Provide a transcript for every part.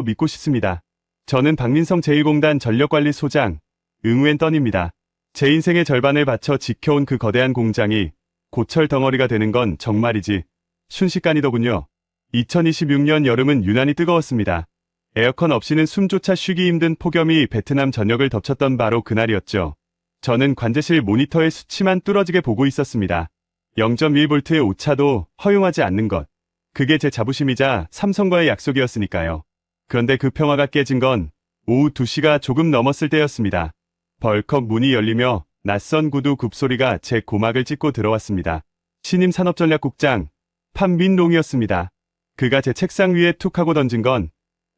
믿고 싶습니다. 저는 박민성 제1공단 전력관리소장 응우엔 떤입니다. 제 인생의 절반을 바쳐 지켜온 그 거대한 공장이 고철 덩어리가 되는 건 정말이지 순식간이더군요. 2026년 여름은 유난히 뜨거웠습니다. 에어컨 없이는 숨조차 쉬기 힘든 폭염이 베트남 전역을 덮쳤던 바로 그날이었죠. 저는 관제실 모니터의 수치만 뚫어지게 보고 있었습니다. 0.1V의 오차도 허용하지 않는 것. 그게 제 자부심이자 삼성과의 약속이었으니까요. 그런데 그 평화가 깨진 건 오후 2시가 조금 넘었을 때였습니다. 벌컥 문이 열리며 낯선 구두 굽소리가 제 고막을 찢고 들어왔습니다. 신임 산업전략국장 판민롱이었습니다. 그가 제 책상 위에 툭 하고 던진 건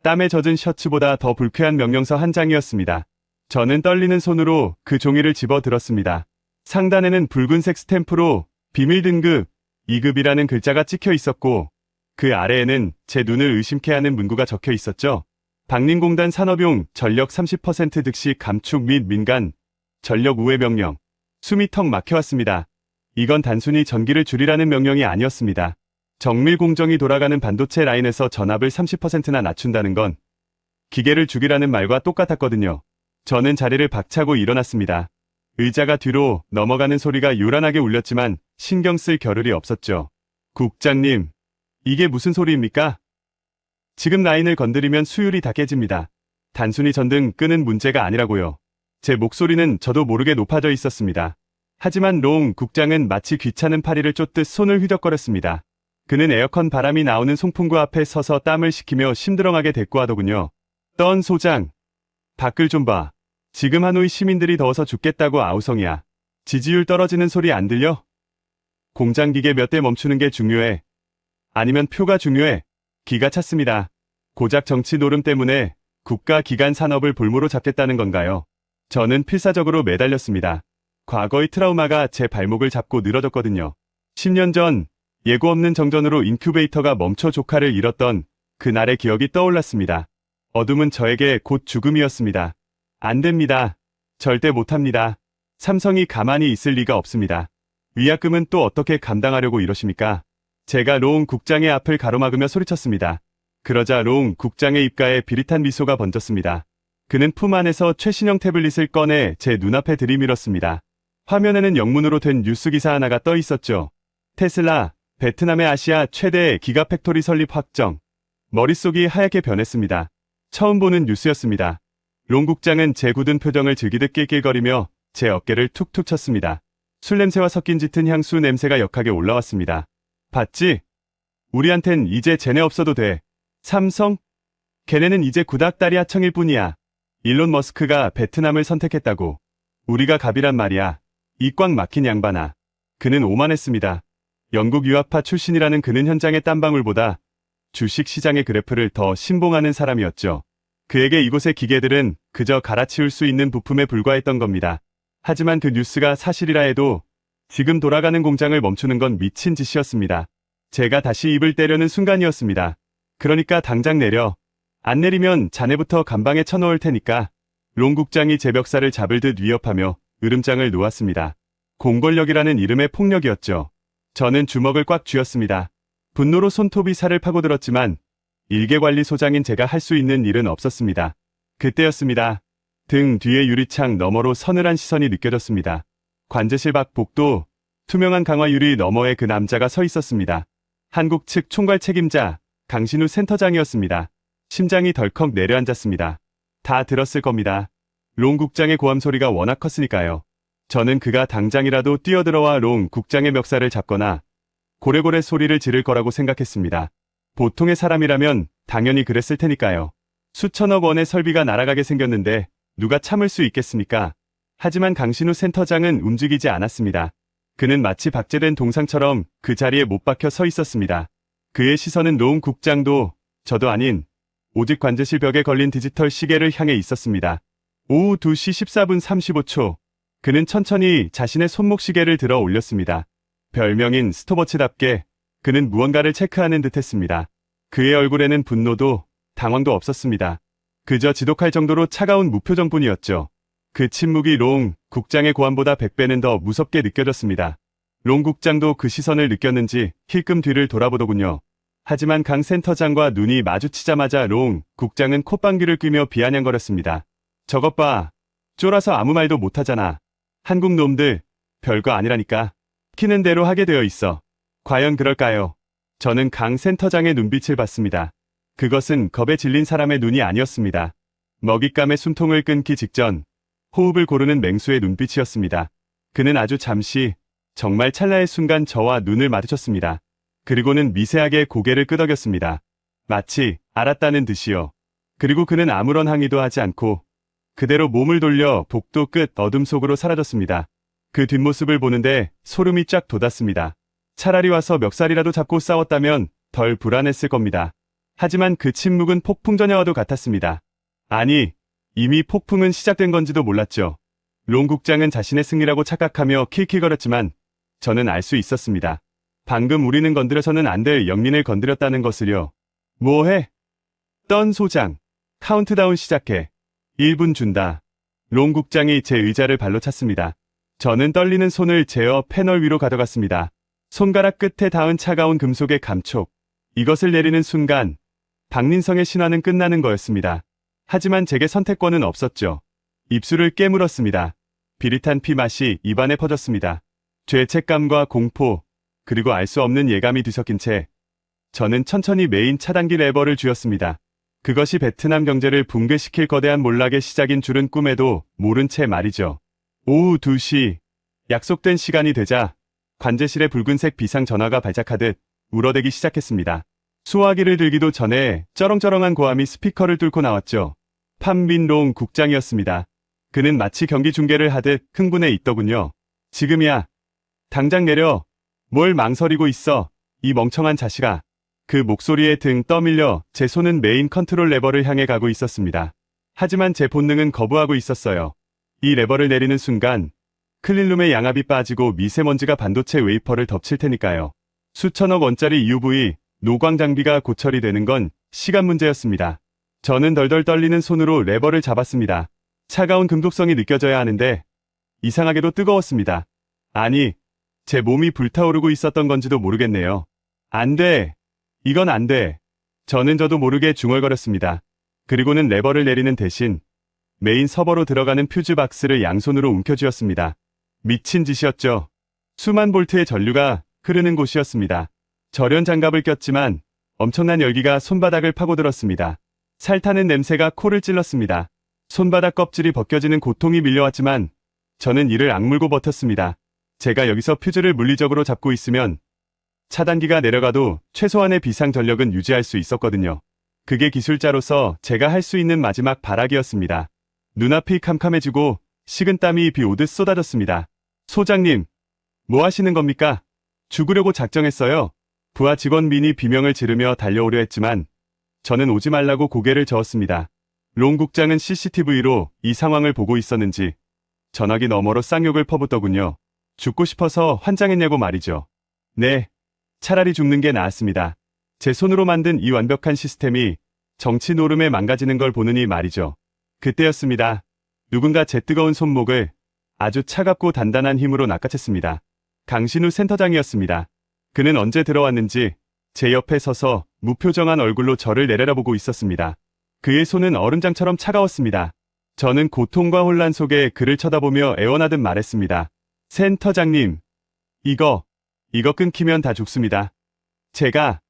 땀에 젖은 셔츠보다 더 불쾌한 명령서 한 장이었습니다. 저는 떨리는 손으로 그 종이를 집어들었습니다. 상단에는 붉은색 스탬프로 비밀 등급 2급이라는 글자가 찍혀 있었고 그 아래에는 제 눈을 의심케 하는 문구가 적혀 있었죠. 박림공단 산업용 전력 30% 득실 감축 및 민간 전력 우회 명령. 숨이 턱 막혀왔습니다. 이건 단순히 전기를 줄이라는 명령이 아니었습니다. 정밀 공정이 돌아가는 반도체 라인에서 전압을 30%나 낮춘다는 건 기계를 죽이라는 말과 똑같았거든요. 저는 자리를 박차고 일어났습니다. 의자가 뒤로 넘어가는 소리가 요란하게 울렸지만 신경 쓸 겨를이 없었죠. 국장님, 이게 무슨 소리입니까? 지금 라인을 건드리면 수율이 다 깨집니다. 단순히 전등 끄는 문제가 아니라고요. 제 목소리는 저도 모르게 높아져 있었습니다. 하지만 롱 국장은 마치 귀찮은 파리를 쫓듯 손을 휘적거렸습니다. 그는 에어컨 바람이 나오는 송풍구 앞에 서서 땀을 식히며 심드렁하게 대꾸하더군요. 떤 소장, 밖을 좀 봐. 지금 하노이 시민들이 더워서 죽겠다고 아우성이야. 지지율 떨어지는 소리 안 들려? 공장 기계 몇 대 멈추는 게 중요해. 아니면 표가 중요해. 기가 찼습니다. 고작 정치 노름 때문에 국가 기관 산업을 볼모로 잡겠다는 건가요? 저는 필사적으로 매달렸습니다. 과거의 트라우마가 제 발목을 잡고 늘어졌거든요. 10년 전 예고 없는 정전으로 인큐베이터가 멈춰 조카를 잃었던 그날의 기억이 떠올랐습니다. 어둠은 저에게 곧 죽음이었습니다. 안 됩니다. 절대 못합니다. 삼성이 가만히 있을 리가 없습니다. 위약금은 또 어떻게 감당하려고 이러십니까? 제가 롱 국장의 앞을 가로막으며 소리쳤습니다. 그러자 롱 국장의 입가에 비릿한 미소가 번졌습니다. 그는 품 안에서 최신형 태블릿을 꺼내 제 눈앞에 들이밀었습니다. 화면에는 영문으로 된 뉴스 기사 하나가 떠 있었죠. 테슬라, 베트남의 아시아 최대 기가팩토리 설립 확정. 머릿속이 하얗게 변했습니다. 처음 보는 뉴스였습니다. 롱 국장은 제 굳은 표정을 즐기듯 낄낄거리며 제 어깨를 툭툭 쳤습니다. 술 냄새와 섞인 짙은 향수 냄새가 역하게 올라왔습니다. 봤지? 우리한텐 이제 쟤네 없어도 돼. 삼성? 걔네는 이제 구닥다리 하청일 뿐이야. 일론 머스크가 베트남을 선택했다고. 우리가 갑이란 말이야. 이 꽉 막힌 양반아. 그는 오만했습니다. 영국 유학파 출신이라는 그는 현장의 땀방울보다 주식시장의 그래프를 더 신봉하는 사람이었죠. 그에게 이곳의 기계들은 그저 갈아치울 수 있는 부품에 불과했던 겁니다. 하지만 그 뉴스가 사실이라 해도 지금 돌아가는 공장을 멈추는 건 미친 짓이었습니다. 제가 다시 입을 떼려는 순간이었습니다. 그러니까 당장 내려. 안 내리면 자네부터 감방에 쳐넣을 테니까. 롱 국장이 제 멱살을 잡을 듯 위협하며 으름장을 놓았습니다. 공권력이라는 이름의 폭력이었죠. 저는 주먹을 꽉 쥐었습니다. 분노로 손톱이 살을 파고들었지만 일개관리소장인 제가 할 수 있는 일은 없었습니다. 그때였습니다. 등 뒤의 유리창 너머로 서늘한 시선이 느껴졌습니다. 관제실 밖 복도 투명한 강화 유리 너머에 그 남자가 서 있었습니다. 한국 측 총괄 책임자 강신우 센터장이었습니다. 심장이 덜컥 내려앉았습니다. 다 들었을 겁니다. 롱 국장의 고함 소리가 워낙 컸으니까요. 저는 그가 당장이라도 뛰어들어와 롱 국장의 멱살을 잡거나 고래고래 소리를 지를 거라고 생각했습니다. 보통의 사람이라면 당연히 그랬을 테니까요. 수천억 원의 설비가 날아가게 생겼는데 누가 참을 수 있겠습니까? 하지만 강신우 센터장은 움직이지 않았습니다. 그는 마치 박제된 동상처럼 그 자리에 못 박혀 서 있었습니다. 그의 시선은 롱 국장도 저도 아닌 오직 관제실 벽에 걸린 디지털 시계를 향해 있었습니다. 오후 2시 14분 35초. 그는 천천히 자신의 손목 시계를 들어 올렸습니다. 별명인 스톱워치답게 그는 무언가를 체크하는 듯했습니다. 그의 얼굴에는 분노도 당황도 없었습니다. 그저 지독할 정도로 차가운 무표정뿐이었죠. 그 침묵이 롱 국장의 고함보다 100배는 더 무섭게 느껴졌습니다. 롱 국장도 그 시선을 느꼈는지 힐끔 뒤를 돌아보더군요. 하지만 강 센터장과 눈이 마주치자마자 롱 국장은 콧방귀를 뀌며 비아냥거렸습니다. 저것 봐. 쫄아서 아무 말도 못하잖아. 한국 놈들 별거 아니라니까. 키는 대로 하게 되어 있어. 과연 그럴까요? 저는 강 센터장의 눈빛을 봤습니다. 그것은 겁에 질린 사람의 눈이 아니었습니다. 먹잇감의 숨통을 끊기 직전 호흡을 고르는 맹수의 눈빛이었습니다. 그는 아주 잠시, 정말 찰나의 순간 저와 눈을 마주쳤습니다. 그리고는 미세하게 고개를 끄덕였습니다. 마치 알았다는 듯이요. 그리고 그는 아무런 항의도 하지 않고 그대로 몸을 돌려 복도 끝 어둠 속으로 사라졌습니다. 그 뒷모습을 보는데 소름이 쫙 돋았습니다. 차라리 와서 멱살이라도 잡고 싸웠다면 덜 불안했을 겁니다. 하지만 그 침묵은 폭풍 전야와도 같았습니다. 아니, 이미 폭풍은 시작된 건지도 몰랐죠. 롱 국장은 자신의 승리라고 착각하며 킬킬거렸지만 저는 알 수 있었습니다. 방금 우리는 건드려서는 안 될 영린을 건드렸다는 것을요. 뭐해? 떤 소장. 카운트다운 시작해. 1분 준다. 롱 국장이 제 의자를 발로 찼습니다. 저는 떨리는 손을 제어 패널 위로 가져갔습니다. 손가락 끝에 닿은 차가운 금속의 감촉. 이것을 내리는 순간 박민성의 신화는 끝나는 거였습니다. 하지만 제게 선택권은 없었죠. 입술을 깨물었습니다. 비릿한 피 맛이 입안에 퍼졌습니다. 죄책감과 공포, 그리고 알 수 없는 예감이 뒤섞인 채 저는 천천히 메인 차단기 레버를 쥐었습니다. 그것이 베트남 경제를 붕괴시킬 거대한 몰락의 시작인 줄은 꿈에도 모른 채 말이죠. 오후 2시, 약속된 시간이 되자 관제실에 붉은색 비상 전화가 발작하듯 울어대기 시작했습니다. 수화기를 들기도 전에 쩌렁쩌렁한 고함이 스피커를 뚫고 나왔죠. 판민롱 국장이었습니다. 그는 마치 경기 중계를 하듯 흥분해 있더군요. 지금이야. 당장 내려. 뭘 망설이고 있어. 이 멍청한 자식아. 그 목소리에 등 떠밀려 제 손은 메인 컨트롤 레버를 향해 가고 있었습니다. 하지만 제 본능은 거부하고 있었어요. 이 레버를 내리는 순간 클린룸의 양압이 빠지고 미세먼지가 반도체 웨이퍼를 덮칠 테니까요. 수천억 원짜리 UV, 노광 장비가 고철이 되는 건 시간 문제였습니다. 저는 덜덜 떨리는 손으로 레버를 잡았습니다. 차가운 금속성이 느껴져야 하는데 이상하게도 뜨거웠습니다. 아니, 제 몸이 불타오르고 있었던 건지도 모르겠네요. 안 돼. 이건 안 돼. 저도 모르게 중얼거렸습니다. 그리고는 레버를 내리는 대신 메인 서버로 들어가는 퓨즈 박스를 양손으로 움켜쥐었습니다. 미친 짓이었죠. 수만 볼트의 전류가 흐르는 곳이었습니다. 절연 장갑을 꼈지만 엄청난 열기가 손바닥을 파고들었습니다. 살타는 냄새가 코를 찔렀습니다. 손바닥 껍질이 벗겨지는 고통이 밀려왔지만 저는 이를 악물고 버텼습니다. 제가 여기서 퓨즈를 물리적으로 잡고 있으면 차단기가 내려가도 최소한의 비상 전력은 유지할 수 있었거든요. 그게 기술자로서 제가 할 수 있는 마지막 발악이었습니다. 눈앞이 캄캄해지고 식은땀이 비 오듯 쏟아졌습니다. 소장님, 뭐 하시는 겁니까? 죽으려고 작정했어요. 부하 직원 민이 비명을 지르며 달려오려 했지만 저는 오지 말라고 고개를 저었습니다. 롱 국장은 CCTV로 이 상황을 보고 있었는지 전화기 너머로 쌍욕을 퍼붓더군요. 죽고 싶어서 환장했냐고 말이죠. 네, 차라리 죽는 게 나았습니다. 제 손으로 만든 이 완벽한 시스템이 정치 노름에 망가지는 걸 보느니 말이죠. 그때였습니다. 누군가 제 뜨거운 손목을 아주 차갑고 단단한 힘으로 낚아챘습니다. 강신우 센터장이었습니다. 그는 언제 들어왔는지 제 옆에 서서 무표정한 얼굴로 저를 내려다보고 있었습니다. 그의 손은 얼음장처럼 차가웠습니다. 저는 고통과 혼란 속에 그를 쳐다보며 애원하듯 말했습니다. 센터장님, 이거 끊기면 다 죽습니다. 제가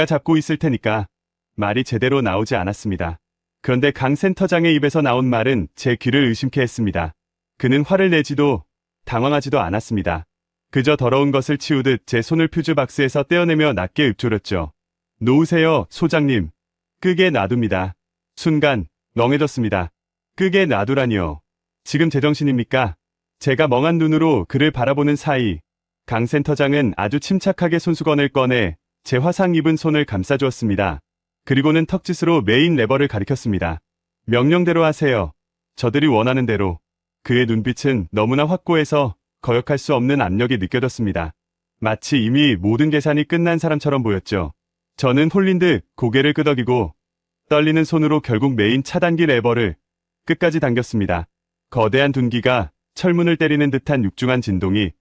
잡고 있을 테니까. 말이 제대로 나오지 않았습니다. 그런데 강 센터장의 입에서 나온 말은 제 귀를 의심케 했습니다. 그는 화를 내지도 당황하지도 않았습니다. 그저 더러운 것을 치우듯 제 손을 퓨즈 박스에서 떼어내며 낮게 읊조렸죠. 놓으세요, 소장님. 끄게 놔둡니다. 순간 멍해졌습니다. 끄게 놔두라니요. 지금 제정신입니까? 제가 멍한 눈으로 그를 바라보는 사이 강 센터장은 아주 침착하게 손수건을 꺼내 제 화상 입은 손을 감싸주었습니다. 그리고는 턱짓으로 메인 레버를 가리켰습니다. 명령대로 하세요. 저들이 원하는 대로. 그의 눈빛은 너무나 확고해서 거역할 수 없는 압력이 느껴졌습니다. 마치 이미 모든 계산이 끝난 사람처럼 보였죠. 저는 홀린 듯 고개를 끄덕이고 떨리는 손으로 결국 메인 차단기 레버를 끝까지 당겼습니다. 거대한 둔기가 철문을 때리는 듯한 육중한 진동이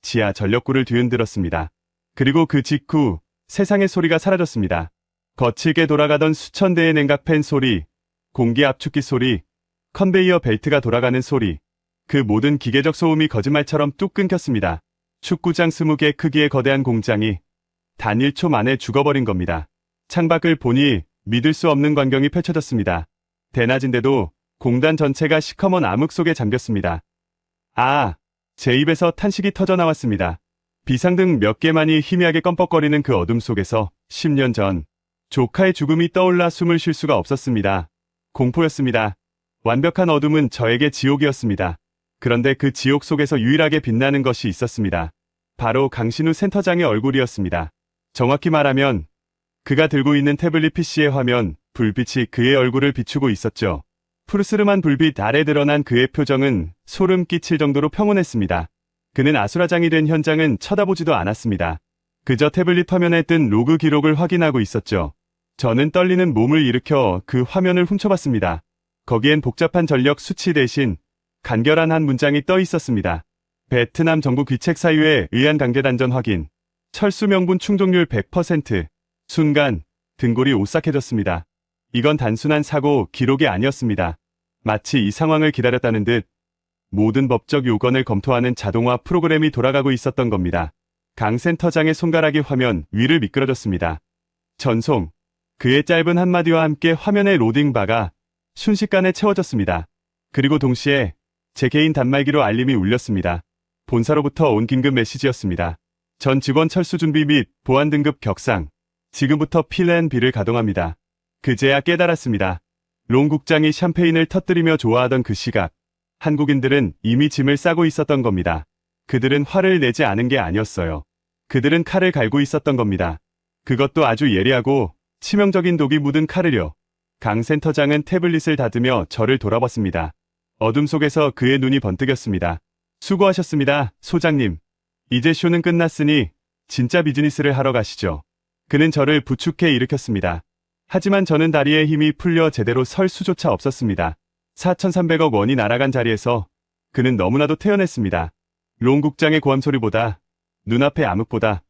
지하 전력구를 뒤흔들었습니다. 그리고 그 직후 세상의 소리가 사라졌습니다. 거칠게 돌아가던 수천 대의 냉각팬 소리, 공기 압축기 소리, 컨베이어 벨트가 돌아가는 소리, 그 모든 기계적 소음이 거짓말처럼 뚝 끊겼습니다. 축구장 20개 크기의 거대한 공장이 단 1초 만에 죽어버린 겁니다. 창밖을 보니 믿을 수 없는 광경이 펼쳐졌습니다. 대낮인데도 공단 전체가 시커먼 암흑 속에 잠겼습니다. 아, 제 입에서 탄식이 터져 나왔습니다. 비상등 몇 개만이 희미하게 껌뻑거리는 그 어둠 속에서 10년 전 조카의 죽음이 떠올라 숨을 쉴 수가 없었습니다. 공포였습니다. 완벽한 어둠은 저에게 지옥이었습니다. 그런데 그 지옥 속에서 유일하게 빛나는 것이 있었습니다. 바로 강신우 센터장의 얼굴이었습니다. 정확히 말하면 그가 들고 있는 태블릿 PC의 화면, 불빛이 그의 얼굴을 비추고 있었죠. 푸르스름한 불빛 아래 드러난 그의 표정은 소름 끼칠 정도로 평온했습니다. 그는 아수라장이 된 현장은 쳐다보지도 않았습니다. 그저 태블릿 화면에 뜬 로그 기록을 확인하고 있었죠. 저는 떨리는 몸을 일으켜 그 화면을 훔쳐봤습니다. 거기엔 복잡한 전력 수치 대신 간결한 한 문장이 떠 있었습니다. 베트남 정부 귀책 사유에 의한 강제 단전 확인. 철수 명분 충족률 100%. 순간 등골이 오싹해졌습니다. 이건 단순한 사고 기록이 아니었습니다. 마치 이 상황을 기다렸다는 듯 모든 법적 요건을 검토하는 자동화 프로그램이 돌아가고 있었던 겁니다. 강 센터장의 손가락이 화면 위를 미끄러졌습니다. 전송. 그의 짧은 한마디와 함께 화면의 로딩바가 순식간에 채워졌습니다. 그리고 동시에 제 개인 단말기로 알림이 울렸습니다. 본사로부터 온 긴급 메시지였습니다. 전 직원 철수 준비 및 보안 등급 격상. 지금부터 플랜 B를 가동합니다. 그제야 깨달았습니다. 롱 국장이 샴페인을 터뜨리며 좋아하던 그 시각. 한국인들은 이미 짐을 싸고 있었던 겁니다. 그들은 화를 내지 않은 게 아니었어요. 그들은 칼을 갈고 있었던 겁니다. 그것도 아주 예리하고 치명적인 독이 묻은 칼을요. 강 센터장은 태블릿을 닫으며 저를 돌아봤습니다. 어둠 속에서 그의 눈이 번뜩였습니다. 수고하셨습니다, 소장님. 이제 쇼는 끝났으니 진짜 비즈니스를 하러 가시죠. 그는 저를 부축해 일으켰습니다. 하지만 저는 다리에 힘이 풀려 제대로 설 수조차 없었습니다. 4,300억 원이 날아간 자리에서 그는 너무나도 태연했습니다. 롱 국장의 고함 소리보다, 눈앞의 암흑보다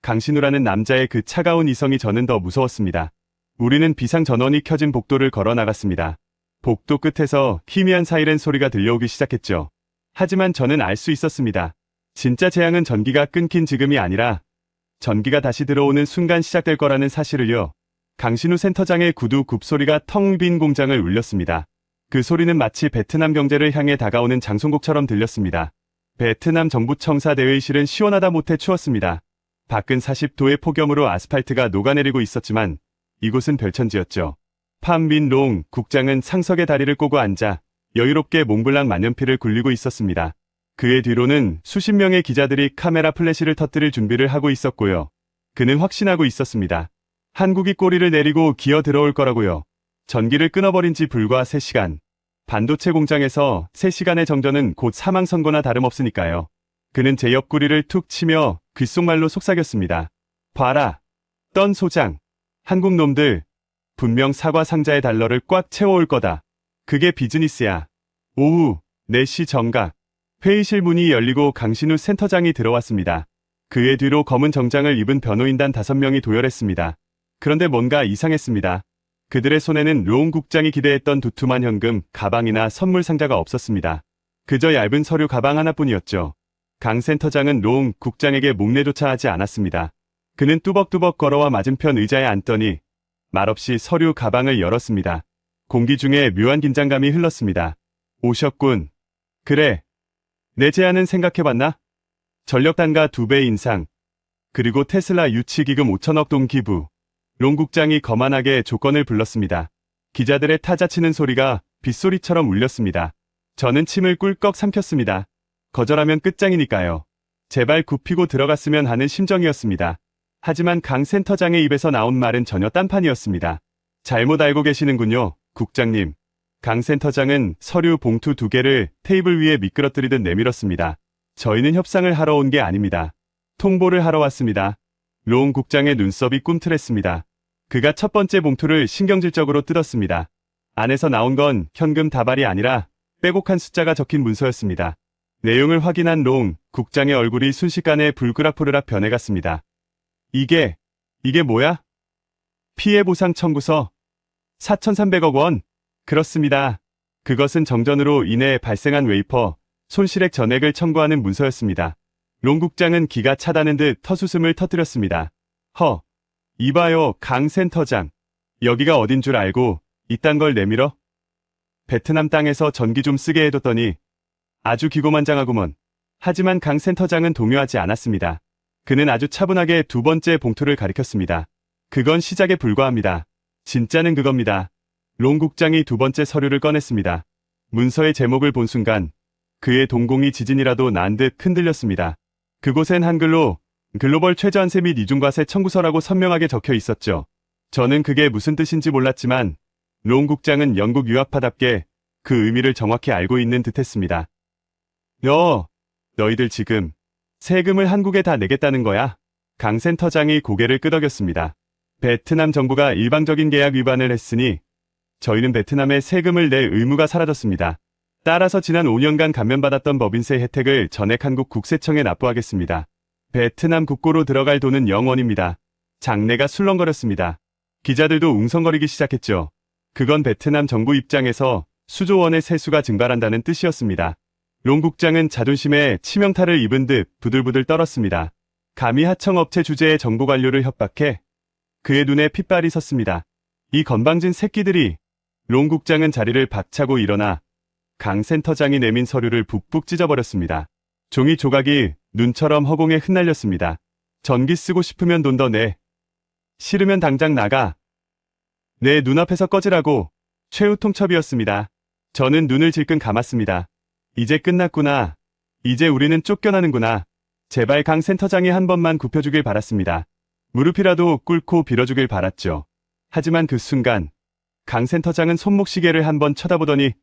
강신우라는 남자의 그 차가운 이성이 저는 더 무서웠습니다. 우리는 비상 전원이 켜진 복도를 걸어 나갔습니다. 복도 끝에서 희미한 사이렌 소리가 들려오기 시작했죠. 하지만 저는 알 수 있었습니다. 진짜 재앙은 전기가 끊긴 지금이 아니라 전기가 다시 들어오는 순간 시작될 거라는 사실을요. 강신우 센터장의 구두 굽소리가 텅 빈 공장을 울렸습니다. 그 소리는 마치 베트남 경제를 향해 다가오는 장송곡처럼 들렸습니다. 베트남 정부 청사 대회의실은 시원하다 못해 추웠습니다. 밖은 40도의 폭염으로 아스팔트가 녹아내리고 있었지만 이곳은 별천지였죠. 팜빈 롱 국장은 상석에 다리를 꼬고 앉아 여유롭게 몽블랑 만년필을 굴리고 있었습니다. 그의 뒤로는 수십 명의 기자들이 카메라 플래시를 터뜨릴 준비를 하고 있었고요. 그는 확신하고 있었습니다. 한국이 꼬리를 내리고 기어 들어올 거라고요. 전기를 끊어버린 지 불과 3시간. 반도체 공장에서 3시간의 정전은 곧 사망 선고나 다름없으니까요. 그는 제 옆구리를 툭 치며 귓속말로 속삭였습니다. 봐라. 떤 소장. 한국 놈들. 분명 사과 상자의 달러를 꽉 채워올 거다. 그게 비즈니스야. 오후 4시 정각. 회의실 문이 열리고 강신우 센터장이 들어왔습니다. 그의 뒤로 검은 정장을 입은 변호인단 5명이 도열했습니다. 그런데 뭔가 이상했습니다. 그들의 손에는 롱 국장이 기대했던 두툼한 현금, 가방이나 선물 상자가 없었습니다. 그저 얇은 서류 가방 하나뿐이었죠. 강 센터장은 롱 국장에게 목례조차 하지 않았습니다. 그는 뚜벅뚜벅 걸어와 맞은편 의자에 앉더니 말없이 서류 가방을 열었습니다. 공기 중에 묘한 긴장감이 흘렀습니다. 오셨군. 그래. 내 제안은 생각해봤나? 전력단가 2배 인상. 그리고 테슬라 유치기금 5천억 돈 기부. 롱 국장이 거만하게 조건을 불렀습니다. 기자들의 타자치는 소리가 빗소리처럼 울렸습니다. 저는 침을 꿀꺽 삼켰습니다. 거절하면 끝장이니까요. 제발 굽히고 들어갔으면 하는 심정이었습니다. 하지만 강 센터장의 입에서 나온 말은 전혀 딴판이었습니다. 잘못 알고 계시는군요, 국장님. 강 센터장은 서류 봉투 2개를 테이블 위에 미끄러뜨리듯 내밀었습니다. 저희는 협상을 하러 온 게 아닙니다. 통보를 하러 왔습니다. 롱 국장의 눈썹이 꿈틀했습니다. 그가 첫 번째 봉투를 신경질적으로 뜯었습니다. 안에서 나온 건 현금 다발이 아니라 빼곡한 숫자가 적힌 문서였습니다. 내용을 확인한 롱 국장의 얼굴이 순식간에 불그락푸르락 변해갔습니다. 이게 이게 뭐야? 피해보상 청구서 4,300억 원? 그렇습니다. 그것은 정전으로 인해 발생한 웨이퍼 손실액 전액을 청구하는 문서였습니다. 롱 국장은 기가 차다는 듯 터수슴을 터뜨렸습니다. 이봐요, 강 센터장. 여기가 어딘 줄 알고 이딴 걸 내밀어? 베트남 땅에서 전기 좀 쓰게 해뒀더니 아주 기고만장하구먼. 하지만 강 센터장은 동요하지 않았습니다. 그는 아주 차분하게 두 번째 봉투를 가리켰습니다. 그건 시작에 불과합니다. 진짜는 그겁니다. 롱 국장이 두 번째 서류를 꺼냈습니다. 문서의 제목을 본 순간 그의 동공이 지진이라도 난 듯 흔들렸습니다. 그곳엔 한글로 글로벌 최저한세 및 이중과세 청구서라고 선명하게 적혀 있었죠. 저는 그게 무슨 뜻인지 몰랐지만 롱 국장은 영국 유학파답게 그 의미를 정확히 알고 있는 듯했습니다. 너희들 지금 세금을 한국에 다 내겠다는 거야? 강 센터장이 고개를 끄덕였습니다. 베트남 정부가 일방적인 계약 위반을 했으니 저희는 베트남에 세금을 낼 의무가 사라졌습니다. 따라서 지난 5년간 감면받았던 법인세 혜택을 전액 한국 국세청에 납부하겠습니다. 베트남 국고로 들어갈 돈은 0원입니다. 장내가 술렁거렸습니다. 기자들도 웅성거리기 시작했죠. 그건 베트남 정부 입장에서 수조 원의 세수가 증발한다는 뜻이었습니다. 롱 국장은 자존심에 치명타를 입은 듯 부들부들 떨었습니다. 감히 하청업체 주재의 정부 관료를 협박해? 그의 눈에 핏발이 섰습니다. 이 건방진 새끼들이. 롱 국장은 자리를 박차고 일어나 강 센터장이 내민 서류를 북북 찢어버렸습니다. 종이 조각이 눈처럼 허공에 흩날렸습니다. 전기 쓰고 싶으면 돈 더 내. 싫으면 당장 나가. 내 눈앞에서 꺼지라고. 최후 통첩이었습니다. 저는 눈을 질끈 감았습니다. 이제 끝났구나. 이제 우리는 쫓겨나는구나. 제발 강 센터장이 한 번만 굽혀주길 바랐습니다. 무릎이라도 꿇고 빌어주길 바랐죠. 하지만 그 순간 강 센터장은 손목시계를 한번 쳐다보더니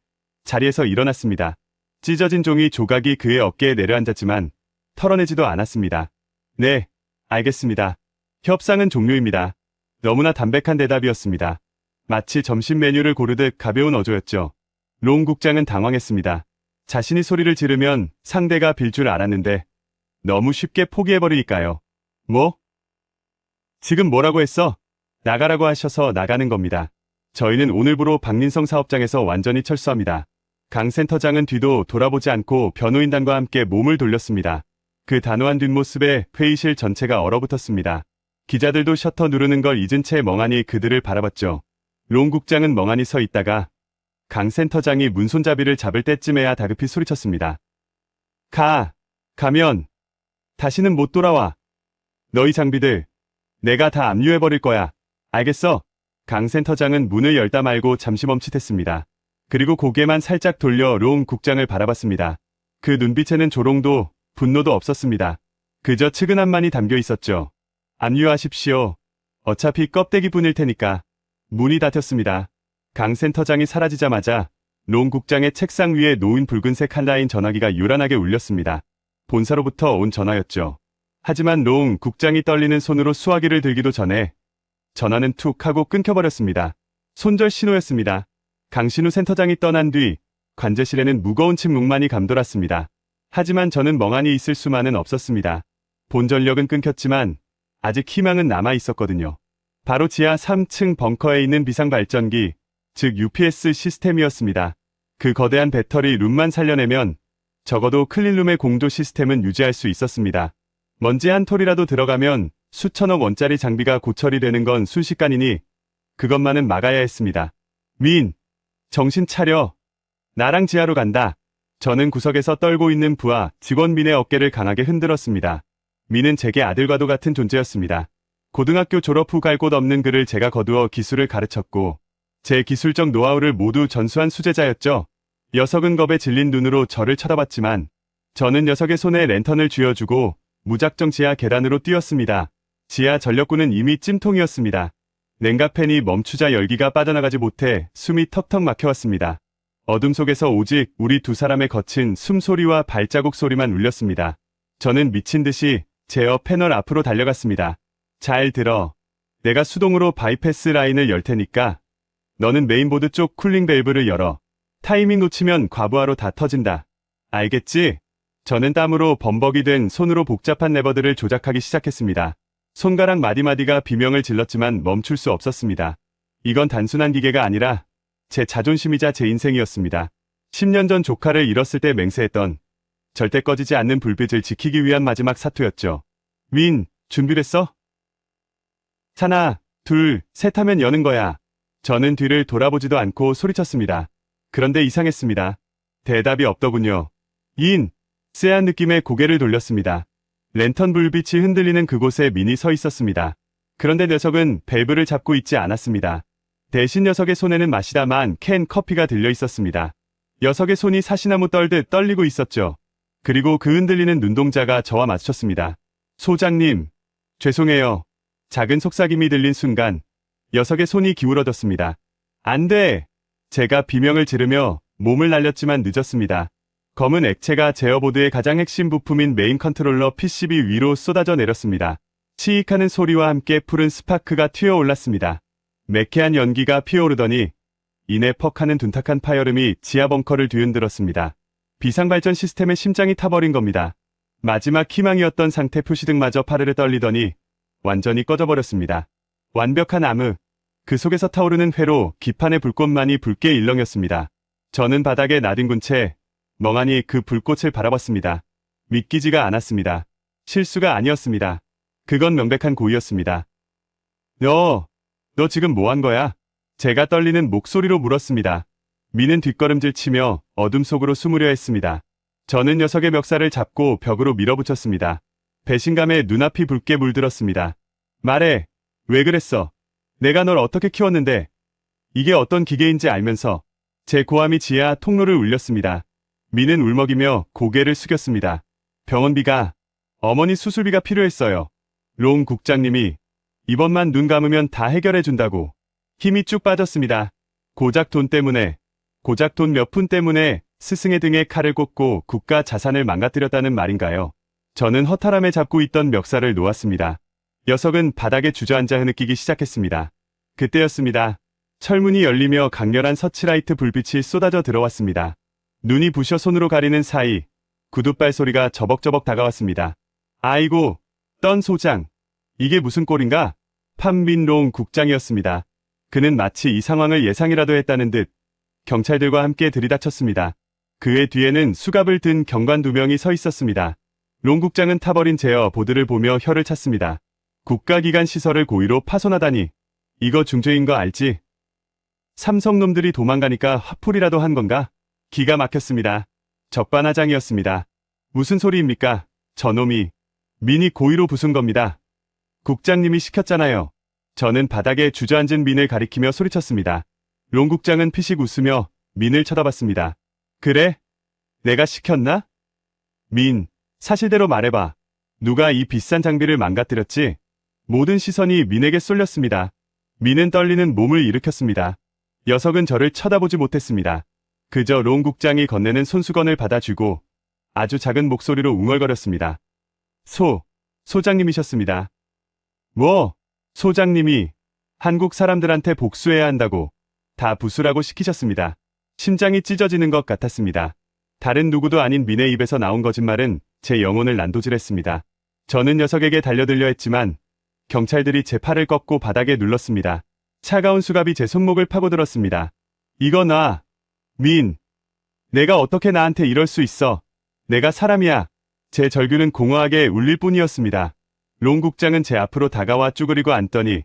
자리에서 일어났습니다. 찢어진 종이 조각이 그의 어깨에 내려앉았지만 털어내지도 않았습니다. 네, 알겠습니다. 협상은 종료입니다. 너무나 담백한 대답이었습니다. 마치 점심 메뉴를 고르듯 가벼운 어조였죠. 롱 국장은 당황했습니다. 자신이 소리를 지르면 상대가 빌 줄 알았는데 너무 쉽게 포기해버리니까요. 뭐? 지금 뭐라고 했어? 나가라고 하셔서 나가는 겁니다. 저희는 오늘부로 박민성 사업장에서 완전히 철수합니다. 강 센터장은 뒤도 돌아보지 않고 변호인단과 함께 몸을 돌렸습니다. 그 단호한 뒷모습에 회의실 전체가 얼어붙었습니다. 기자들도 셔터 누르는 걸 잊은 채 멍하니 그들을 바라봤죠. 롱 국장은 멍하니 서 있다가 강 센터장이 문손잡이를 잡을 때쯤에야 다급히 소리쳤습니다. 가면 다시는 못 돌아와. 너희 장비들 내가 다 압류해버릴 거야. 알겠어? 강 센터장은 문을 열다 말고 잠시 멈칫했습니다. 그리고 고개만 살짝 돌려 롱 국장을 바라봤습니다. 그 눈빛에는 조롱도 분노도 없었습니다. 그저 측은함만이 담겨 있었죠. 압류하십시오. 어차피 껍데기뿐일 테니까. 문이 닫혔습니다. 강 센터장이 사라지자마자 롱 국장의 책상 위에 놓인 붉은색 한라인 전화기가 요란하게 울렸습니다. 본사로부터 온 전화였죠. 하지만 롱 국장이 떨리는 손으로 수화기를 들기도 전에 전화는 툭 하고 끊겨버렸습니다. 손절 신호였습니다. 강신우 센터장이 떠난 뒤 관제실에는 무거운 침묵만이 감돌았습니다. 하지만 저는 멍하니 있을 수만은 없었습니다. 본 전력은 끊겼지만 아직 희망은 남아 있었거든요. 바로 지하 3층 벙커에 있는 비상발전기, 즉 UPS 시스템이었습니다. 그 거대한 배터리 룸만 살려내면 적어도 클린룸의 공조 시스템은 유지할 수 있었습니다. 먼지 한 톨이라도 들어가면 수천억 원짜리 장비가 고철이 되는 건 순식간이니 그것만은 막아야 했습니다. 민, 정신 차려. 나랑 지하로 간다. 저는 구석에서 떨고 있는 부하 직원 민의 어깨를 강하게 흔들었습니다. 민은 제게 아들과도 같은 존재였습니다. 고등학교 졸업 후 갈 곳 없는 그를 제가 거두어 기술을 가르쳤고 제 기술적 노하우를 모두 전수한 수제자였죠. 녀석은 겁에 질린 눈으로 저를 쳐다봤지만 저는 녀석의 손에 랜턴을 쥐어주고 무작정 지하 계단으로 뛰었습니다. 지하 전력구는 이미 찜통이었습니다. 냉각팬이 멈추자 열기가 빠져나가지 못해 숨이 턱턱 막혀왔습니다. 어둠 속에서 오직 우리 두 사람의 거친 숨소리와 발자국 소리만 울렸습니다. 저는 미친 듯이 제어 패널 앞으로 달려갔습니다. 잘 들어. 내가 수동으로 바이패스 라인을 열 테니까 너는 메인보드 쪽 쿨링 밸브를 열어. 타이밍 놓치면 과부하로 다 터진다. 알겠지? 저는 땀으로 범벅이 된 손으로 복잡한 레버들을 조작하기 시작했습니다. 손가락 마디마디가 비명을 질렀지만 멈출 수 없었습니다. 이건 단순한 기계가 아니라 제 자존심이자 제 인생이었습니다. 10년 전 조카를 잃었을 때 맹세했던 절대 꺼지지 않는 불빛을 지키기 위한 마지막 사투였죠. 민, 준비됐어? 하나, 둘, 셋 하면 여는 거야. 저는 뒤를 돌아보지도 않고 소리쳤습니다. 그런데 이상했습니다. 대답이 없더군요. 쎄한 느낌의 고개를 돌렸습니다. 랜턴 불빛이 흔들리는 그곳에 민이 서 있었습니다. 그런데 녀석은 밸브를 잡고 있지 않았습니다. 대신 녀석의 손에는 마시다만 캔 커피가 들려 있었습니다. 녀석의 손이 사시나무 떨듯 떨리고 있었죠. 그리고 그 흔들리는 눈동자가 저와 마주쳤습니다. 소장님, 죄송해요. 작은 속삭임이 들린 순간 녀석의 손이 기울어졌습니다. 안 돼! 제가 비명을 지르며 몸을 날렸지만 늦었습니다. 검은 액체가 제어보드의 가장 핵심 부품인 메인 컨트롤러 PCB 위로 쏟아져 내렸습니다. 치익하는 소리와 함께 푸른 스파크가 튀어올랐습니다. 매캐한 연기가 피어오르더니 이내 퍽하는 둔탁한 파열음이 지하 벙커를 뒤흔들었습니다. 비상발전 시스템의 심장이 타버린 겁니다. 마지막 희망이었던 상태 표시등마저 파르르 떨리더니 완전히 꺼져버렸습니다. 완벽한 암흑, 그 속에서 타오르는 회로 기판의 불꽃만이 붉게 일렁였습니다. 저는 바닥에 나뒹군 채 멍하니 그 불꽃을 바라봤습니다. 믿기지가 않았습니다. 실수가 아니었습니다. 그건 명백한 고의였습니다. 너 지금 뭐 한 거야? 제가 떨리는 목소리로 물었습니다. 미는 뒷걸음질 치며 어둠 속으로 숨으려 했습니다. 저는 녀석의 멱살을 잡고 벽으로 밀어붙였습니다. 배신감에 눈앞이 붉게 물들었습니다. 말해, 왜 그랬어? 내가 널 어떻게 키웠는데? 이게 어떤 기계인지 알면서 제 고함이 지하 통로를 울렸습니다. 미는 울먹이며 고개를 숙였습니다. 병원비가, 어머니 수술비가 필요했어요. 롱 국장님이 이번만 눈 감으면 다 해결해준다고. 힘이 쭉 빠졌습니다. 고작 돈 때문에, 고작 돈 몇 푼 때문에 스승의 등에 칼을 꽂고 국가 자산을 망가뜨렸다는 말인가요? 저는 허탈함에 잡고 있던 멱살을 놓았습니다. 녀석은 바닥에 주저앉아 흐느끼기 시작했습니다. 그때였습니다. 철문이 열리며 강렬한 서치라이트 불빛이 쏟아져 들어왔습니다. 눈이 부셔 손으로 가리는 사이 구둣발 소리가 저벅저벅 다가왔습니다. 아이고, 떤 소장. 이게 무슨 꼴인가? 판빈롱 국장이었습니다. 그는 마치 이 상황을 예상이라도 했다는 듯 경찰들과 함께 들이닥쳤습니다. 그의 뒤에는 수갑을 든 경관 2명이 서 있었습니다. 롱 국장은 타버린 제어 보드를 보며 혀를 찼습니다. 국가기관 시설을 고의로 파손하다니. 이거 중죄인 거 알지? 삼성놈들이 도망가니까 화풀이라도 한 건가? 기가 막혔습니다. 적반하장이었습니다. 무슨 소리입니까? 저놈이. 민이 고의로 부순 겁니다. 국장님이 시켰잖아요. 저는 바닥에 주저앉은 민을 가리키며 소리쳤습니다. 롱 국장은 피식 웃으며 민을 쳐다봤습니다. 그래? 내가 시켰나? 민, 사실대로 말해봐. 누가 이 비싼 장비를 망가뜨렸지? 모든 시선이 민에게 쏠렸습니다. 민은 떨리는 몸을 일으켰습니다. 녀석은 저를 쳐다보지 못했습니다. 그저 롱 국장이 건네는 손수건을 받아주고 아주 작은 목소리로 웅얼거렸습니다. 소장님이셨습니다. 뭐? 소장님이 한국 사람들한테 복수해야 한다고 다 부수라고 시키셨습니다. 심장이 찢어지는 것 같았습니다. 다른 누구도 아닌 민의 입에서 나온 거짓말은 제 영혼을 난도질했습니다. 저는 녀석에게 달려들려 했지만 경찰들이 제 팔을 꺾고 바닥에 눌렀습니다. 차가운 수갑이 제 손목을 파고들었습니다. 이거 놔. 민. 내가 어떻게 나한테 이럴 수 있어. 내가 사람이야. 제 절규는 공허하게 울릴 뿐이었습니다. 롱 국장은 제 앞으로 다가와 쭈그리고 앉더니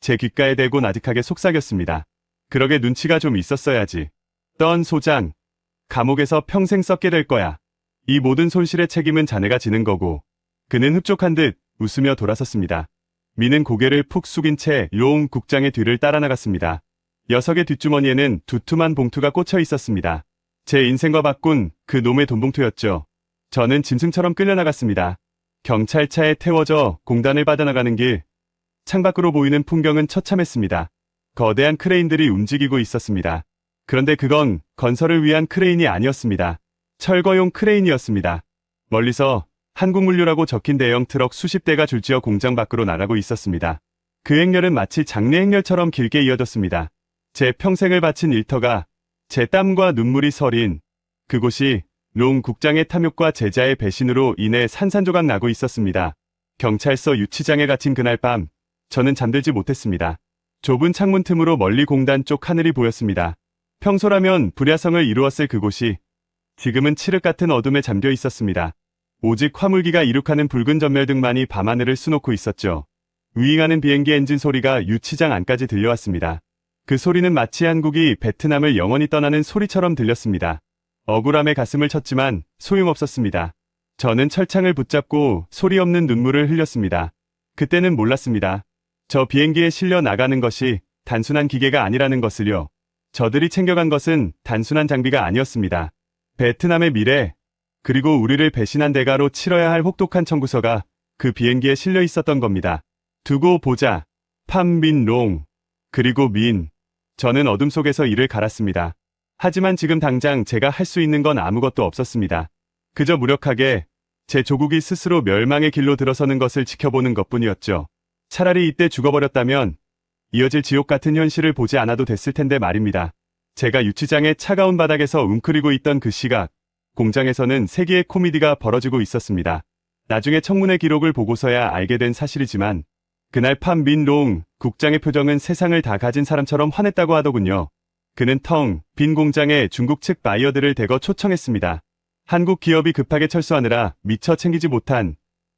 제 귓가에 대고 나직하게 속삭였습니다. 그러게 눈치가 좀 있었어야지. 떤 소장. 감옥에서 평생 썩게 될 거야. 이 모든 손실의 책임은 자네가 지는 거고. 그는 흡족한 듯 웃으며 돌아섰습니다. 미는 고개를 푹 숙인 채 롱 국장의 뒤를 따라 나갔습니다. 녀석의 뒷주머니에는 두툼한 봉투가 꽂혀 있었습니다. 제 인생과 바꾼 그 놈의 돈봉투였죠. 저는 짐승처럼 끌려나갔습니다. 경찰차에 태워져 공단을 빠져나가는 길. 창밖으로 보이는 풍경은 처참했습니다. 거대한 크레인들이 움직이고 있었습니다. 그런데 그건 건설을 위한 크레인이 아니었습니다. 철거용 크레인이었습니다. 멀리서 한국물류라고 적힌 대형 트럭 수십 대가 줄지어 공장 밖으로 나가고 있었습니다. 그 행렬은 마치 장례 행렬처럼 길게 이어졌습니다. 제 평생을 바친 일터가 제 땀과 눈물이 서린 그곳이 롱 국장의 탐욕과 제자의 배신으로 인해 산산조각 나고 있었습니다. 경찰서 유치장에 갇힌 그날 밤, 저는 잠들지 못했습니다. 좁은 창문 틈으로 멀리 공단 쪽 하늘이 보였습니다. 평소라면 불야성을 이루었을 그곳이 지금은 칠흑 같은 어둠에 잠겨 있었습니다. 오직 화물기가 이륙하는 붉은 전멸등만이 밤하늘을 수놓고 있었죠. 위잉하는 비행기 엔진 소리가 유치장 안까지 들려왔습니다. 그 소리는 마치 한국이 베트남을 영원히 떠나는 소리처럼 들렸습니다. 억울함에 가슴을 쳤지만 소용없었습니다. 저는 철창을 붙잡고 소리 없는 눈물을 흘렸습니다. 그때는 몰랐습니다. 저 비행기에 실려 나가는 것이 단순한 기계가 아니라는 것을요. 저들이 챙겨간 것은 단순한 장비가 아니었습니다. 베트남의 미래, 그리고 우리를 배신한 대가로 치러야 할 혹독한 청구서가 그 비행기에 실려 있었던 겁니다. 두고 보자. 판민롱. 그리고 민. 저는 어둠 속에서 이를 갈았습니다. 하지만 지금 당장 제가 할 수 있는 건 아무것도 없었습니다. 그저 무력하게 제 조국이 스스로 멸망의 길로 들어서는 것을 지켜보는 것뿐이었죠. 차라리 이때 죽어버렸다면 이어질 지옥 같은 현실을 보지 않아도 됐을 텐데 말입니다. 제가 유치장의 차가운 바닥에서 웅크리고 있던 그 시각, 공장에서는 세기의 코미디가 벌어지고 있었습니다. 나중에 청문회 기록을 보고서야 알게 된 사실이지만 그날 판민롱 국장의 표정은 세상을 다 가진 사람처럼 환했다고 하더군요. 그는 텅 빈 공장에 중국 측 바이어들을 대거 초청했습니다. 한국 기업이 급하게 철수하느라 미처 챙기지 못한,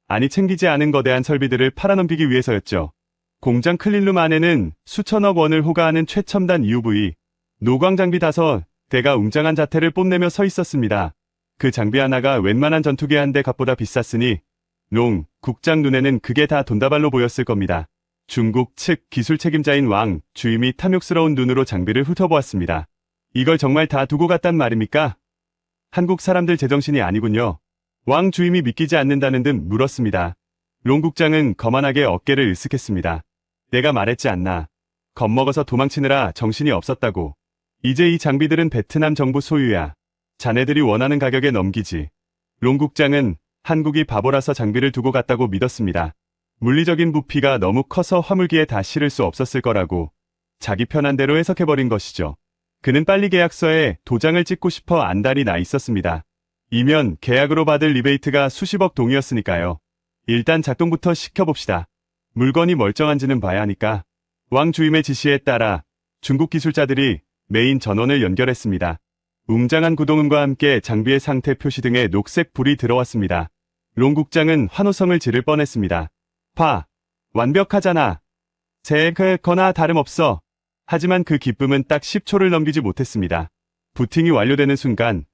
아니 챙기지 않은 거대한 설비들을 팔아넘기기 위해서였죠. 공장 클린룸 안에는 수천억 원을 호가하는 최첨단 UV, 노광 장비 5대가 웅장한 자태를 뽐내며 서 있었습니다. 그 장비 하나가 웬만한 전투기 한 대 값보다 비쌌으니 롱 국장 눈에는 그게 다 돈다발로 보였을 겁니다. 중국 측 기술 책임자인 왕 주임이 탐욕스러운 눈으로 장비를 훑어보았습니다. 이걸 정말 다 두고 갔단 말입니까? 한국 사람들 제정신이 아니군요. 왕 주임이 믿기지 않는다는 듯 물었습니다. 롱 국장은 거만하게 어깨를 으쓱했습니다. 내가 말했지 않나. 겁먹어서 도망치느라 정신이 없었다고. 이제 이 장비들은 베트남 정부 소유야. 자네들이 원하는 가격에 넘기지. 롱 국장은 한국이 바보라서 장비를 두고 갔다고 믿었습니다. 물리적인 부피가 너무 커서 화물기에 다 실을 수 없었을 거라고 자기 편한 대로 해석해버린 것이죠. 그는 빨리 계약서에 도장을 찍고 싶어 안달이 나 있었습니다. 이면 계약으로 받을 리베이트가 수십억 동이었으니까요. 일단 작동부터 시켜봅시다. 물건이 멀쩡한지는 봐야 하니까. 왕 주임의 지시에 따라 중국 기술자들이 메인 전원을 연결했습니다. 웅장한 구동음과 함께 장비의 상태 표시 등에 녹색 불이 들어왔습니다. 롱 국장은 환호성을 지를 뻔했습니다. 봐. 완벽하잖아. 제거나 다름없어. 하지만 그 기쁨은 딱 10초를 넘기지 못했습니다. 부팅이 완료되는 순간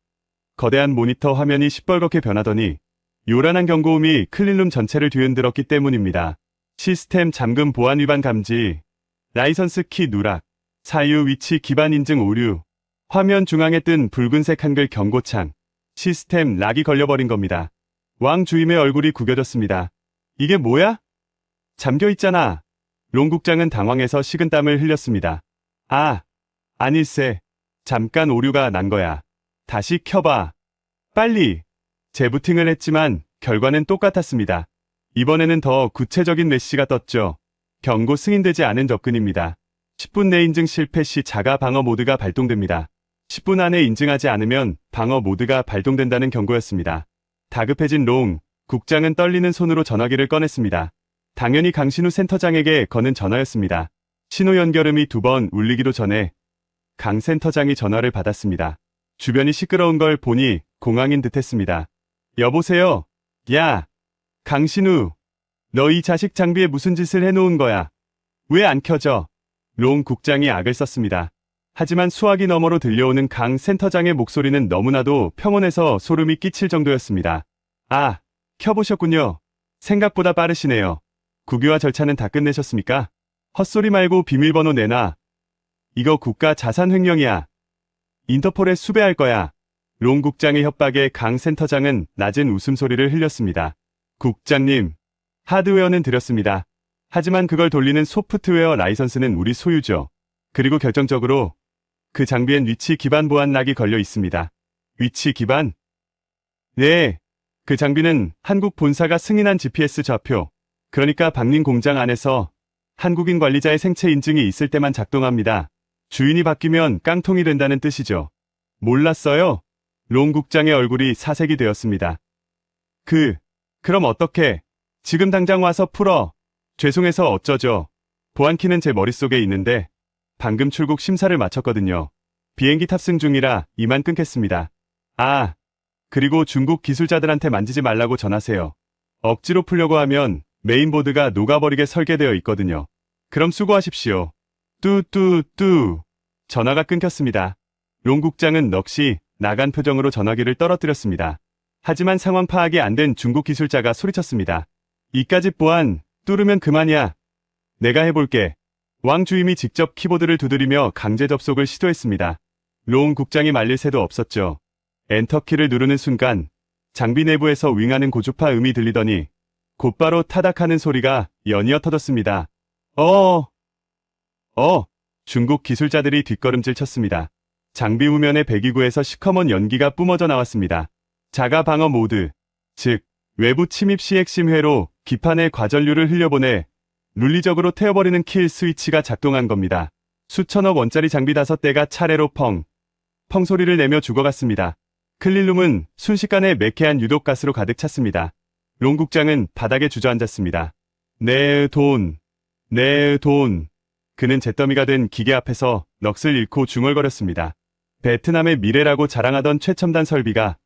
거대한 모니터 화면이 시뻘겋게 변하더니 요란한 경고음이 클린룸 전체를 뒤흔들었기 때문입니다. 시스템 잠금 보안 위반 감지, 라이선스 키 누락, 사유 위치 기반 인증 오류, 화면 중앙에 뜬 붉은색 한글 경고창, 시스템 락이 걸려버린 겁니다. 왕 주임의 얼굴이 구겨졌습니다. 이게 뭐야? 잠겨있잖아. 롱 국장은 당황해서 식은땀을 흘렸습니다. 아닐세. 잠깐 오류가 난 거야. 다시 켜봐. 빨리. 재부팅을 했지만 결과는 똑같았습니다. 이번에는 더 구체적인 메시지가 떴죠. 경고 승인되지 않은 접근입니다. 10분 내 인증 실패 시 자가 방어 모드가 발동됩니다. 10분 안에 인증하지 않으면 방어 모드가 발동된다는 경고였습니다. 다급해진 롱 국장은 떨리는 손으로 전화기를 꺼냈습니다. 당연히 강신우 센터장에게 거는 전화였습니다. 신호 연결음이 2번 울리기도 전에 강 센터장이 전화를 받았습니다. 주변이 시끄러운 걸 보니 공황인 듯했습니다. 여보세요? 야, 강신우. 너 이 자식 장비에 무슨 짓을 해놓은 거야? 왜 안 켜져? 롱 국장이 악을 썼습니다. 하지만 수화기 너머로 들려오는 강 센터장의 목소리는 너무나도 평온해서 소름이 끼칠 정도였습니다. 켜보셨군요. 생각보다 빠르시네요. 국유화 절차는 다 끝내셨습니까? 헛소리 말고 비밀번호 내놔. 이거 국가 자산 횡령이야. 인터폴에 수배할 거야. 롱 국장의 협박에 강 센터장은 낮은 웃음소리를 흘렸습니다. 국장님, 하드웨어는 드렸습니다. 하지만 그걸 돌리는 소프트웨어 라이선스는 우리 소유죠. 그리고 결정적으로 그 장비엔 위치 기반 보안 락이 걸려 있습니다. 위치 기반? 네. 그 장비는 한국 본사가 승인한 GPS 좌표, 그러니까 박린 공장 안에서 한국인 관리자의 생체 인증이 있을 때만 작동합니다. 주인이 바뀌면 깡통이 된다는 뜻이죠. 몰랐어요? 롱 국장의 얼굴이 사색이 되었습니다. 그럼 어떻게? 지금 당장 와서 풀어. 죄송해서 어쩌죠. 보안키는 제 머릿속에 있는데 방금 출국 심사를 마쳤거든요. 비행기 탑승 중이라 이만 끊겠습니다. 아, 그리고 중국 기술자들한테 만지지 말라고 전하세요. 억지로 풀려고 하면 메인보드가 녹아버리게 설계되어 있거든요. 그럼 수고하십시오. 뚜뚜뚜. 전화가 끊겼습니다. 롱 국장은 넋이 나간 표정으로 전화기를 떨어뜨렸습니다. 하지만 상황 파악이 안 된 중국 기술자가 소리쳤습니다. 이까짓 보안 뚫으면 그만이야. 내가 해볼게. 왕 주임이 직접 키보드를 두드리며 강제 접속을 시도했습니다. 롱 국장이 말릴 새도 없었죠. 엔터키를 누르는 순간 장비 내부에서 윙하는 고주파 음이 들리더니 곧바로 타닥하는 소리가 연이어 터졌습니다. 중국 기술자들이 뒷걸음질 쳤습니다. 장비 후면의 배기구에서 시커먼 연기가 뿜어져 나왔습니다. 자가 방어 모드, 즉 외부 침입 시 핵심 회로 기판에 과전류를 흘려보내 물리적으로 태워버리는 킬 스위치가 작동한 겁니다. 수천억 원짜리 장비 5대가 차례로 펑 소리를 내며 죽어갔습니다. 클릴룸은 순식간에 매캐한 유독가스로 가득 찼습니다. 롱 국장은 바닥에 주저앉았습니다. 내 돈. 그는 잿더미가 된 기계 앞에서 넋을 잃고 중얼거렸습니다. 베트남의 미래라고 자랑하던 최첨단 설비가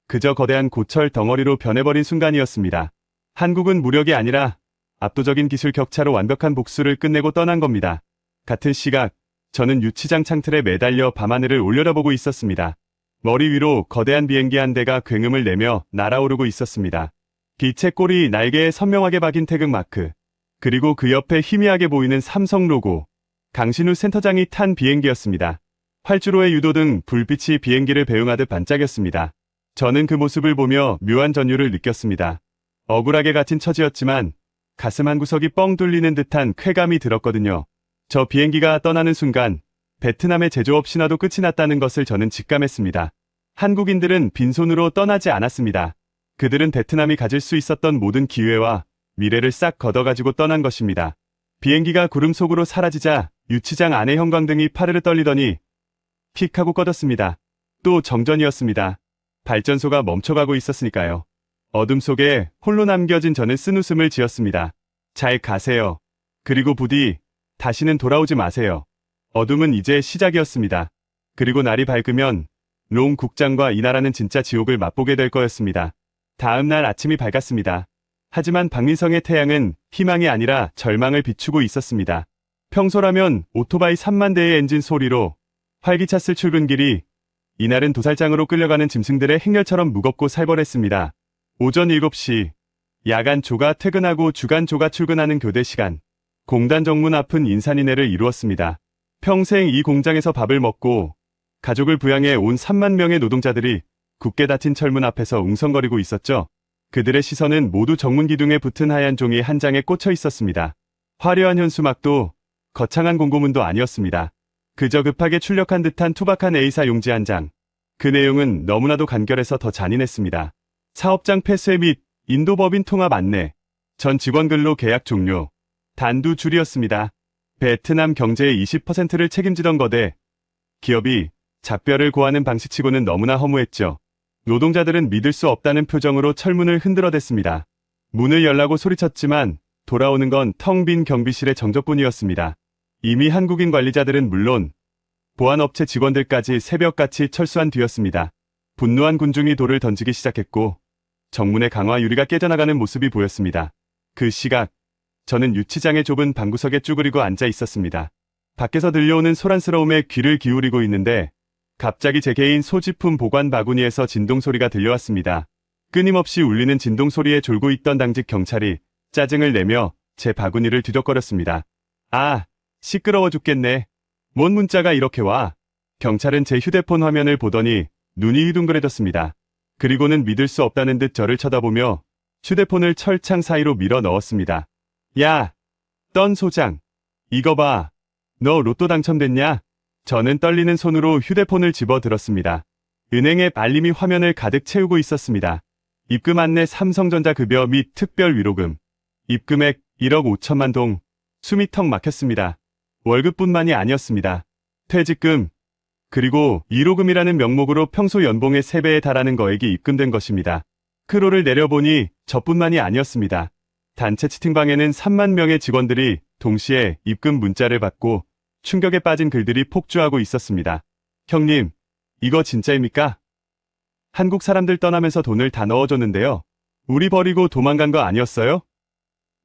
그저 거대한 고철 덩어리로 변해버린 순간이었습니다. 한국은 무력이 아니라 압도적인 기술 격차로 완벽한 복수를 끝내고 떠난 겁니다. 같은 시각, 저는 유치장 창틀에 매달려 밤하늘을 올려다보고 있었습니다. 머리 위로 거대한 비행기 한 대가 굉음을 내며 날아오르고 있었습니다. 빛의 꼬리 날개에 선명하게 박인 태극 마크, 그리고 그 옆에 희미하게 보이는 삼성 로고, 강신우 센터장이 탄 비행기였습니다. 활주로의 유도 등 불빛이 비행기를 배웅하듯 반짝였습니다. 저는 그 모습을 보며 묘한 전율을 느꼈습니다. 억울하게 갇힌 처지였지만 가슴 한구석이 뻥 뚫리는 듯한 쾌감이 들었거든요. 저 비행기가 떠나는 순간 베트남의 제조업 신화도 끝이 났다는 것을 저는 직감했습니다. 한국인들은 빈손으로 떠나지 않았습니다. 그들은 베트남이 가질 수 있었던 모든 기회와 미래를 싹 걷어가지고 떠난 것입니다. 비행기가 구름 속으로 사라지자 유치장 안의 형광등이 파르르 떨리더니 픽 하고 꺼졌습니다. 또 정전이었습니다. 발전소가 멈춰가고 있었으니까요. 어둠 속에 홀로 남겨진 저는 쓴웃음을 지었습니다. 잘 가세요. 그리고 부디 다시는 돌아오지 마세요. 어둠은 이제 시작이었습니다. 그리고 날이 밝으면 롱 국장과 이 나라는 진짜 지옥을 맛보게 될 거였습니다. 다음 날 아침이 밝았습니다. 하지만 박민성의 태양은 희망이 아니라 절망을 비추고 있었습니다. 평소라면 오토바이 3만 대의 엔진 소리로 활기찼을 출근길이 이날은 도살장으로 끌려가는 짐승들의 행렬처럼 무겁고 살벌했습니다. 오전 7시, 야간 조가 퇴근하고 주간 조가 출근하는 교대 시간. 공단 정문 앞은 인산인해를 이루었습니다. 평생 이 공장에서 밥을 먹고 가족을 부양해 온 3만 명의 노동자들이 굳게 닫힌 철문 앞에서 웅성거리고 있었죠. 그들의 시선은 모두 정문 기둥에 붙은 하얀 종이 한 장에 꽂혀 있었습니다. 화려한 현수막도 거창한 공고문도 아니었습니다. 그저 급하게 출력한 듯한 투박한 A사 용지 한 장. 그 내용은 너무나도 간결해서 더 잔인했습니다. 사업장 폐쇄 및 인도법인 통합 안내, 전 직원 근로 계약 종료, 단두 줄이었습니다. 베트남 경제의 20%를 책임지던 거대 기업이 작별을 고하는 방식치고는 너무나 허무했죠. 노동자들은 믿을 수 없다는 표정으로 철문을 흔들어댔습니다. 문을 열라고 소리쳤지만 돌아오는 건 텅 빈 경비실의 정적뿐이었습니다. 이미 한국인 관리자들은 물론 보안업체 직원들까지 새벽같이 철수한 뒤였습니다. 분노한 군중이 돌을 던지기 시작했고 정문의 강화 유리가 깨져나가는 모습이 보였습니다. 그 시각, 저는 유치장의 좁은 방구석에 쭈그리고 앉아 있었습니다. 밖에서 들려오는 소란스러움에 귀를 기울이고 있는데 갑자기 제 개인 소지품 보관 바구니에서 진동소리가 들려왔습니다. 끊임없이 울리는 진동소리에 졸고 있던 당직 경찰이 짜증을 내며 제 바구니를 뒤적거렸습니다. 아, 시끄러워 죽겠네. 뭔 문자가 이렇게 와. 경찰은 제 휴대폰 화면을 보더니 눈이 휘둥그레졌습니다. 그리고는 믿을 수 없다는 듯 저를 쳐다보며 휴대폰을 철창 사이로 밀어 넣었습니다. 야, 떤 소장. 이거 봐. 너 로또 당첨됐냐? 저는 떨리는 손으로 휴대폰을 집어들었습니다. 은행 앱 알림이 화면을 가득 채우고 있었습니다. 입금 안내 삼성전자 급여 및 특별 위로금. 입금액 1억 5천만 동. 숨이 턱 막혔습니다. 월급뿐만이 아니었습니다. 퇴직금, 그리고 위로금이라는 명목으로 평소 연봉의 3배에 달하는 거액이 입금된 것입니다. 크로를 내려보니 저뿐만이 아니었습니다. 단체 채팅방에는 3만 명의 직원들이 동시에 입금 문자를 받고 충격에 빠진 글들이 폭주하고 있었습니다. 형님, 이거 진짜입니까? 한국 사람들 떠나면서 돈을 다 넣어줬는데요. 우리 버리고 도망간 거 아니었어요?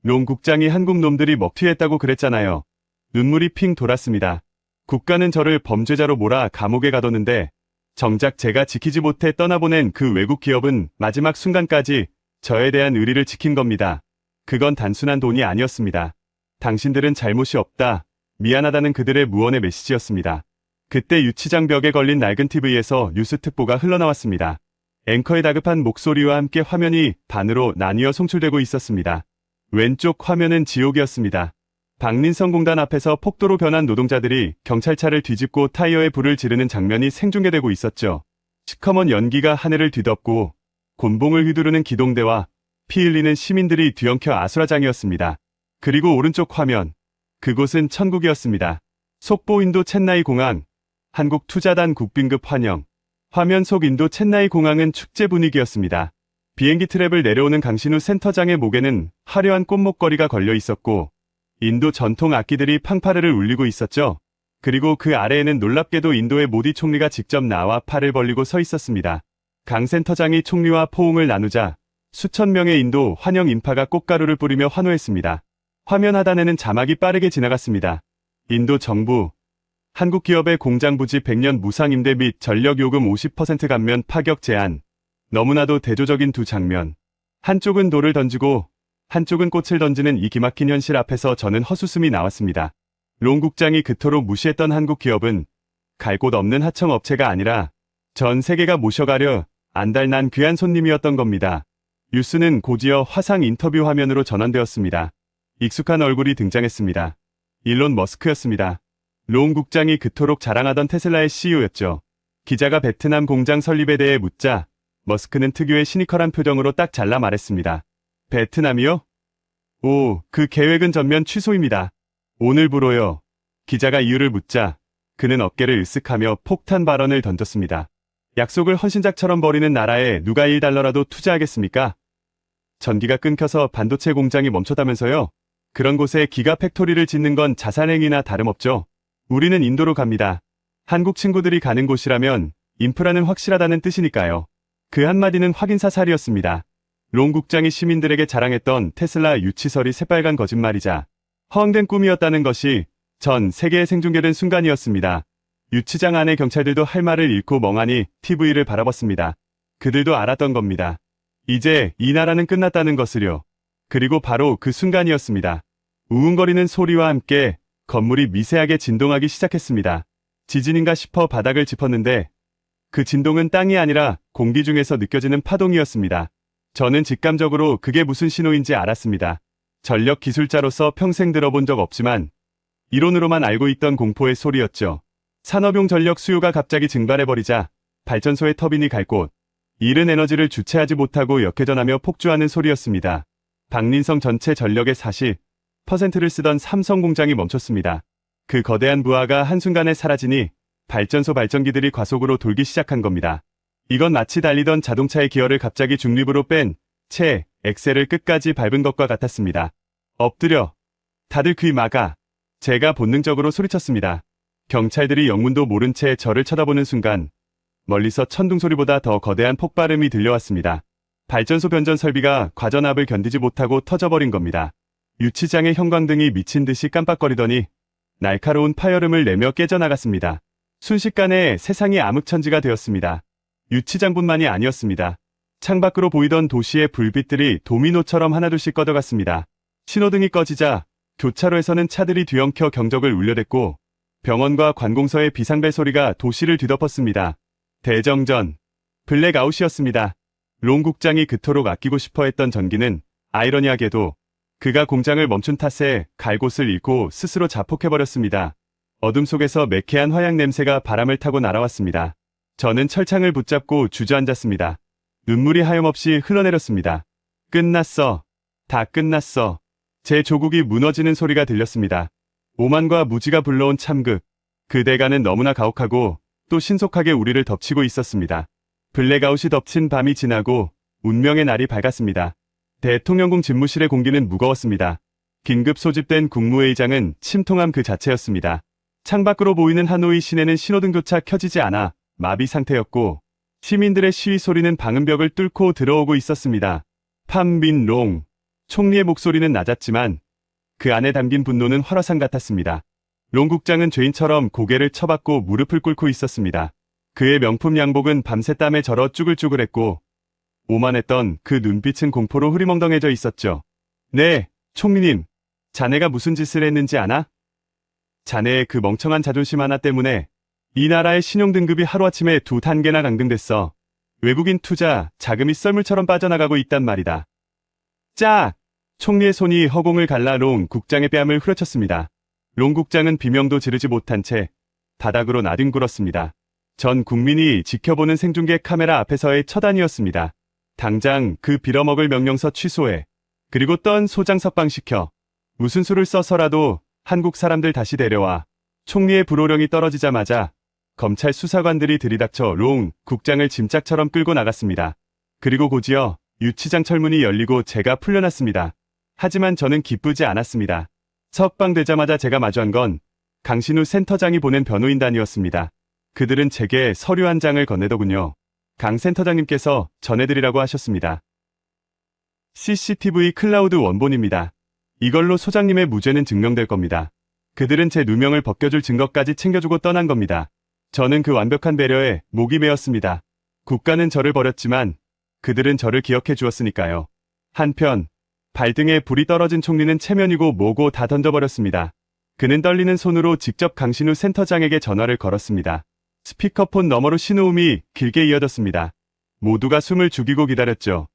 롱 국장이 한국 놈들이 먹튀했다고 그랬잖아요. 눈물이 핑 돌았습니다. 국가는 저를 범죄자로 몰아 감옥에 가뒀는데 정작 제가 지키지 못해 떠나보낸 그 외국 기업은 마지막 순간까지 저에 대한 의리를 지킨 겁니다. 그건 단순한 돈이 아니었습니다. 당신들은 잘못이 없다. 미안하다는 그들의 무언의 메시지였습니다. 그때 유치장 벽에 걸린 낡은 TV에서 뉴스 특보가 흘러나왔습니다. 앵커의 다급한 목소리와 함께 화면이 반으로 나뉘어 송출되고 있었습니다. 왼쪽 화면은 지옥이었습니다. 박민성 공단 앞에서 폭도로 변한 노동자들이 경찰차를 뒤집고 타이어에 불을 지르는 장면이 생중계되고 있었죠. 시커먼 연기가 하늘을 뒤덮고 곤봉을 휘두르는 기동대와 피 흘리는 시민들이 뒤엉켜 아수라장이었습니다. 그리고 오른쪽 화면, 그곳은 천국이었습니다. 속보 인도 첸나이 공항, 한국 투자단 국빈급 환영. 화면 속 인도 첸나이 공항은 축제 분위기였습니다. 비행기 트랩을 내려오는 강신우 센터장의 목에는 화려한 꽃목걸이가 걸려 있었고 인도 전통 악기들이 팡파르를 울리고 있었죠. 그리고 그 아래에는 놀랍게도 인도의 모디 총리가 직접 나와 팔을 벌리고 서 있었습니다. 강 센터장이 총리와 포옹을 나누자 수천 명의 인도 환영 인파가 꽃가루를 뿌리며 환호했습니다. 화면 하단에는 자막이 빠르게 지나갔습니다. 인도 정부, 한국 기업의 공장 부지 100년 무상 임대 및 전력 요금 50% 감면 파격 제한. 너무나도 대조적인 두 장면. 한쪽은 돌을 던지고 한쪽은 꽃을 던지는 이 기막힌 현실 앞에서 저는 헛웃음이 나왔습니다. 롱 국장이 그토록 무시했던 한국 기업은 갈 곳 없는 하청업체가 아니라 전 세계가 모셔가려 안달난 귀한 손님이었던 겁니다. 뉴스는 곧이어 화상 인터뷰 화면으로 전환되었습니다. 익숙한 얼굴이 등장했습니다. 일론 머스크였습니다. 롱 국장이 그토록 자랑하던 테슬라의 CEO였죠. 기자가 베트남 공장 설립에 대해 묻자 머스크는 특유의 시니컬한 표정으로 딱 잘라 말했습니다. 베트남이요? 오, 그 계획은 전면 취소입니다. 오늘부로요. 기자가 이유를 묻자 그는 어깨를 으쓱하며 폭탄 발언을 던졌습니다. 약속을 헌신작처럼 버리는 나라에 누가 1달러라도 투자하겠습니까? 전기가 끊겨서 반도체 공장이 멈췄다면서요? 그런 곳에 기가 팩토리를 짓는 건 자살행위나 다름없죠. 우리는 인도로 갑니다. 한국 친구들이 가는 곳이라면 인프라는 확실하다는 뜻이니까요. 그 한마디는 확인사살이었습니다. 롱 국장이 시민들에게 자랑했던 테슬라 유치설이 새빨간 거짓말이자 허황된 꿈이었다는 것이 전 세계에 생중계된 순간이었습니다. 유치장 안의 경찰들도 할 말을 잃고 멍하니 TV를 바라봤습니다. 그들도 알았던 겁니다. 이제 이 나라는 끝났다는 것을요. 그리고 바로 그 순간이었습니다. 우웅거리는 소리와 함께 건물이 미세하게 진동하기 시작했습니다. 지진인가 싶어 바닥을 짚었는데 그 진동은 땅이 아니라 공기 중에서 느껴지는 파동이었습니다. 저는 직감적으로 그게 무슨 신호인지 알았습니다. 전력 기술자로서 평생 들어본 적 없지만 이론으로만 알고 있던 공포의 소리였죠. 산업용 전력 수요가 갑자기 증발해버리자 발전소의 터빈이 갈 곳, 이른 에너지를 주체하지 못하고 역회전하며 폭주하는 소리였습니다. 박민성 전체 전력의 40%를 쓰던 삼성 공장이 멈췄습니다. 그 거대한 부하가 한순간에 사라지니 발전소 발전기들이 과속으로 돌기 시작한 겁니다. 이건 마치 달리던 자동차의 기어를 갑자기 중립으로 뺀 채 엑셀을 끝까지 밟은 것과 같았습니다. 엎드려. 다들 귀 막아. 제가 본능적으로 소리쳤습니다. 경찰들이 영문도 모른 채 저를 쳐다보는 순간 멀리서 천둥 소리보다 더 거대한 폭발음이 들려왔습니다. 발전소 변전 설비가 과전압을 견디지 못하고 터져버린 겁니다. 유치장의 형광등이 미친 듯이 깜빡거리더니 날카로운 파열음을 내며 깨져나갔습니다. 순식간에 세상이 암흑천지가 되었습니다. 유치장뿐만이 아니었습니다. 창밖으로 보이던 도시의 불빛들이 도미노처럼 하나둘씩 꺼져갔습니다. 신호등이 꺼지자 교차로에서는 차들이 뒤엉켜 경적을 울려댔고 병원과 관공서의 비상벨 소리가 도시를 뒤덮었습니다. 대정전, 블랙아웃이었습니다. 롱 국장이 그토록 아끼고 싶어 했던 전기는 아이러니하게도 그가 공장을 멈춘 탓에 갈 곳을 잃고 스스로 자폭해버렸습니다. 어둠 속에서 매캐한 화약 냄새가 바람을 타고 날아왔습니다. 저는 철창을 붙잡고 주저앉았습니다. 눈물이 하염없이 흘러내렸습니다. 끝났어. 다 끝났어. 제 조국이 무너지는 소리가 들렸습니다. 오만과 무지가 불러온 참극. 그 대가는 너무나 가혹하고 또 신속하게 우리를 덮치고 있었습니다. 블랙아웃이 덮친 밤이 지나고 운명의 날이 밝았습니다. 대통령궁 집무실의 공기는 무거웠습니다. 긴급 소집된 국무회의장은 침통함 그 자체였습니다. 창밖으로 보이는 하노이 시내는 신호등조차 켜지지 않아 마비 상태였고 시민들의 시위 소리는 방음벽을 뚫고 들어오고 있었습니다. 판민롱 총리의 목소리는 낮았지만 그 안에 담긴 분노는 활화산 같았습니다. 롱 국장은 죄인처럼 고개를 쳐박고 무릎을 꿇고 있었습니다. 그의 명품 양복은 밤새 땀에 절어 쭈글쭈글했고 오만했던 그 눈빛은 공포로 흐리멍덩해져 있었죠. 네, 총리님. 자네가 무슨 짓을 했는지 아나? 자네의 그 멍청한 자존심 하나 때문에 이 나라의 신용등급이 하루아침에 2단계나 강등됐어. 외국인 투자 자금이 썰물처럼 빠져나가고 있단 말이다. 짝! 총리의 손이 허공을 갈라 롱 국장의 뺨을 후려쳤습니다. 롱 국장은 비명도 지르지 못한 채 바닥으로 나뒹굴었습니다. 전 국민이 지켜보는 생중계 카메라 앞에서의 처단이었습니다. 당장 그 빌어먹을 명령서 취소해. 그리고 떤 소장 석방시켜. 무슨 수를 써서라도 한국 사람들 다시 데려와. 총리의 불호령이 떨어지자마자 검찰 수사관들이 들이닥쳐 롱 국장을 짐짝처럼 끌고 나갔습니다. 그리고 곧이어 유치장 철문이 열리고 제가 풀려났습니다. 하지만 저는 기쁘지 않았습니다. 석방되자마자 제가 마주한 건 강신우 센터장이 보낸 변호인단이었습니다. 그들은 제게 서류 한 장을 건네더군요. 강 센터장님께서 전해드리라고 하셨습니다. CCTV 클라우드 원본입니다. 이걸로 소장님의 무죄는 증명될 겁니다. 그들은 제 누명을 벗겨줄 증거까지 챙겨주고 떠난 겁니다. 저는 그 완벽한 배려에 목이 메었습니다. 국가는 저를 버렸지만 그들은 저를 기억해 주었으니까요. 한편 발등에 불이 떨어진 총리는 체면이고 뭐고 다 던져버렸습니다. 그는 떨리는 손으로 직접 강신우 센터장에게 전화를 걸었습니다. 스피커폰 너머로 신호음이 길게 이어졌습니다. 모두가 숨을 죽이고 기다렸죠.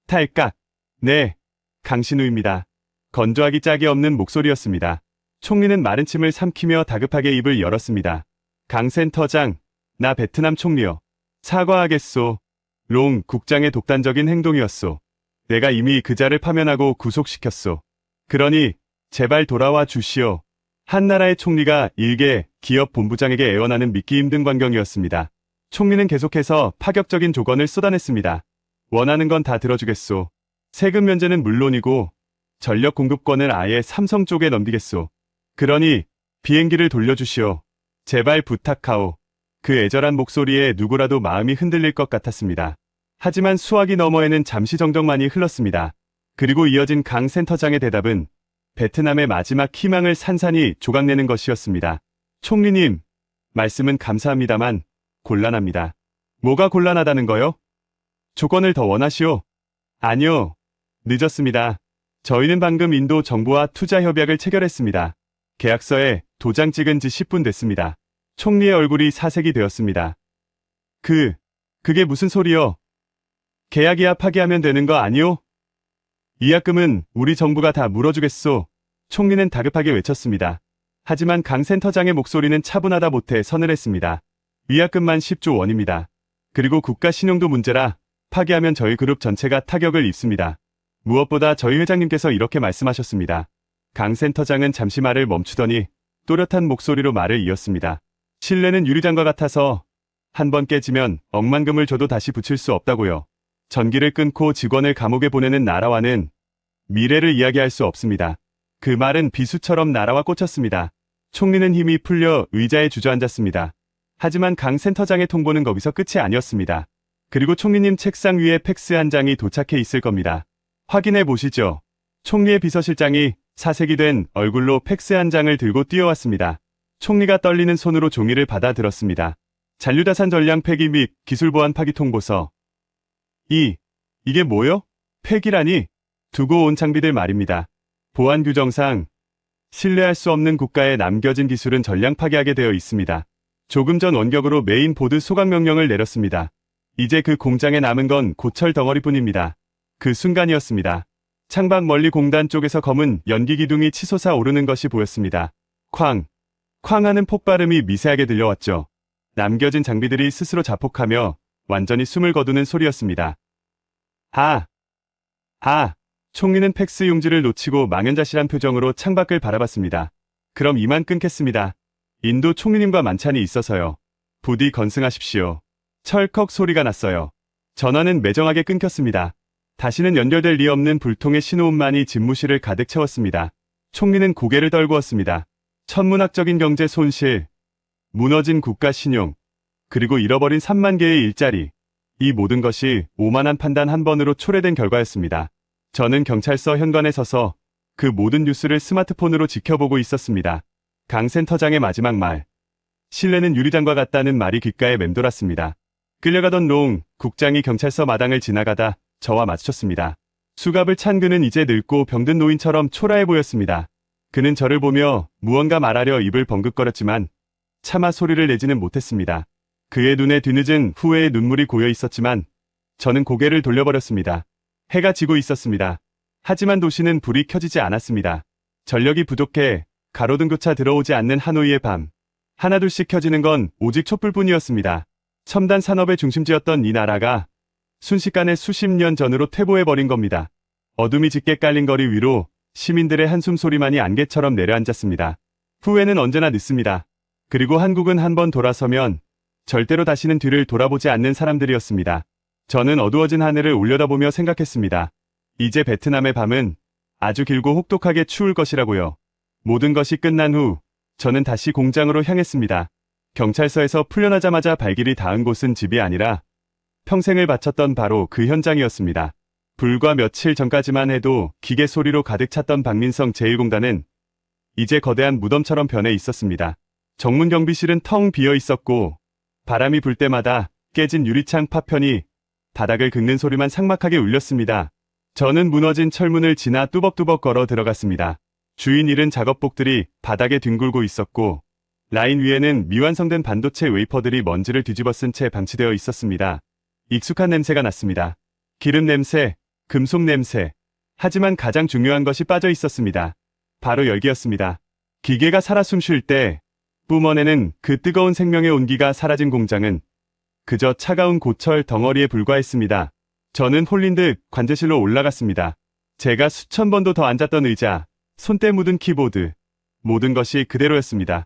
탈깍. 네, 강신우입니다. 건조하기 짝이 없는 목소리였습니다. 총리는 마른 침을 삼키며 다급하게 입을 열었습니다. 강 센터장, 나 베트남 총리요. 사과하겠소. 롱 국장의 독단적인 행동이었소. 내가 이미 그자를 파면하고 구속시켰소. 그러니 제발 돌아와 주시오. 한나라의 총리가 일개 기업 본부장에게 애원하는 믿기 힘든 광경이었습니다. 총리는 계속해서 파격적인 조건을 쏟아냈습니다. 원하는 건 다 들어주겠소. 세금 면제는 물론이고 전력 공급권을 아예 삼성 쪽에 넘기겠소. 그러니 비행기를 돌려주시오. 제발 부탁하오. 그 애절한 목소리에 누구라도 마음이 흔들릴 것 같았습니다. 하지만 수화기 너머에는 잠시 정적만이 흘렀습니다. 그리고 이어진 강 센터장의 대답은 베트남의 마지막 희망을 산산이 조각내는 것이었습니다. 총리님, 말씀은 감사합니다만 곤란합니다. 뭐가 곤란하다는 거요? 조건을 더 원하시오? 아니요. 늦었습니다. 저희는 방금 인도 정부와 투자 협약을 체결했습니다. 계약서에 도장 찍은 지 10분 됐습니다. 총리의 얼굴이 사색이 되었습니다. 그게 무슨 소리요? 계약이야 파기하면 되는 거 아니오? 위약금은 우리 정부가 다 물어주겠소. 총리는 다급하게 외쳤습니다. 하지만 강 센터장의 목소리는 차분하다 못해 서늘했습니다. 위약금만 10조 원입니다. 그리고 국가 신용도 문제라 파기하면 저희 그룹 전체가 타격을 입습니다. 무엇보다 저희 회장님께서 이렇게 말씀하셨습니다. 강 센터장은 잠시 말을 멈추더니 또렷한 목소리로 말을 이었습니다. 신뢰는 유리장과 같아서 한 번 깨지면 억만금을 줘도 다시 붙일 수 없다고요. 전기를 끊고 직원을 감옥에 보내는 나라와는 미래를 이야기할 수 없습니다. 그 말은 비수처럼 나라와 꽂혔습니다. 총리는 힘이 풀려 의자에 주저앉았습니다. 하지만 강 센터장의 통보는 거기서 끝이 아니었습니다. 그리고 총리님 책상 위에 팩스 한 장이 도착해 있을 겁니다. 확인해 보시죠. 총리의 비서실장이 사색이 된 얼굴로 팩스 한 장을 들고 뛰어왔습니다. 총리가 떨리는 손으로 종이를 받아 들었습니다. 잔류자산 전량 폐기 및 기술 보안 파기 통보서. 이게 뭐요? 폐기라니? 두고 온 장비들 말입니다. 보안 규정상 신뢰할 수 없는 국가에 남겨진 기술은 전량 파기하게 되어 있습니다. 조금 전 원격으로 메인 보드 소각 명령을 내렸습니다. 이제 그 공장에 남은 건 고철 덩어리뿐입니다. 그 순간이었습니다. 창밖 멀리 공단 쪽에서 검은 연기 기둥이 치솟아 오르는 것이 보였습니다. 쾅 하는 폭발음이 미세하게 들려왔죠. 남겨진 장비들이 스스로 자폭하며 완전히 숨을 거두는 소리였습니다. 총리는 팩스 용지를 놓치고 망연자실한 표정으로 창밖을 바라봤습니다. 그럼 이만 끊겠습니다. 인도 총리님과 만찬이 있어서요. 부디 건승하십시오. 철컥 소리가 났어요. 전화는 매정하게 끊겼습니다. 다시는 연결될 리 없는 불통의 신호음만이 집무실을 가득 채웠습니다. 총리는 고개를 떨구었습니다. 천문학적인 경제 손실, 무너진 국가 신용, 그리고 잃어버린 3만 개의 일자리. 이 모든 것이 오만한 판단 한 번으로 초래된 결과였습니다. 저는 경찰서 현관에 서서 그 모든 뉴스를 스마트폰으로 지켜보고 있었습니다. 강 센터장의 마지막 말. 신뢰는 유리장과 같다는 말이 귓가에 맴돌았습니다. 끌려가던 롱 국장이 경찰서 마당을 지나가다 저와 마주쳤습니다. 수갑을 찬 그는 이제 늙고 병든 노인처럼 초라해 보였습니다. 그는 저를 보며 무언가 말하려 입을 벌긋거렸지만 차마 소리를 내지는 못했습니다. 그의 눈에 뒤늦은 후회의 눈물이 고여 있었지만 저는 고개를 돌려버렸습니다. 해가 지고 있었습니다. 하지만 도시는 불이 켜지지 않았습니다. 전력이 부족해 가로등 교차 들어오지 않는 하노이의 밤. 하나둘씩 켜지는 건 오직 촛불뿐이었습니다. 첨단 산업의 중심지였던 이 나라가 순식간에 수십 년 전으로 퇴보해버린 겁니다. 어둠이 짙게 깔린 거리 위로 시민들의 한숨 소리만이 안개처럼 내려앉았습니다. 후회는 언제나 늦습니다. 그리고 한국은 한번 돌아서면 절대로 다시는 뒤를 돌아보지 않는 사람들이었습니다. 저는 어두워진 하늘을 올려다보며 생각했습니다. 이제 베트남의 밤은 아주 길고 혹독하게 추울 것이라고요. 모든 것이 끝난 후 저는 다시 공장으로 향했습니다. 경찰서에서 풀려나자마자 발길이 닿은 곳은 집이 아니라 평생을 바쳤던 바로 그 현장이었습니다. 불과 며칠 전까지만 해도 기계 소리로 가득 찼던 박민성 제1공단은 이제 거대한 무덤처럼 변해 있었습니다. 정문 경비실은 텅 비어 있었고 바람이 불 때마다 깨진 유리창 파편이 바닥을 긁는 소리만 삭막하게 울렸습니다. 저는 무너진 철문을 지나 뚜벅뚜벅 걸어 들어갔습니다. 주인 잃은 작업복들이 바닥에 뒹굴고 있었고 라인 위에는 미완성된 반도체 웨이퍼들이 먼지를 뒤집어 쓴 채 방치되어 있었습니다. 익숙한 냄새가 났습니다. 기름 냄새, 금속 냄새. 하지만 가장 중요한 것이 빠져 있었습니다. 바로 열기였습니다. 기계가 살아 숨쉴 때 뿜어내는 그 뜨거운 생명의 온기가 사라진 공장은 그저 차가운 고철 덩어리에 불과했습니다. 저는 홀린 듯 관제실로 올라갔습니다. 제가 수천 번도 더 앉았던 의자, 손때 묻은 키보드, 모든 것이 그대로였습니다.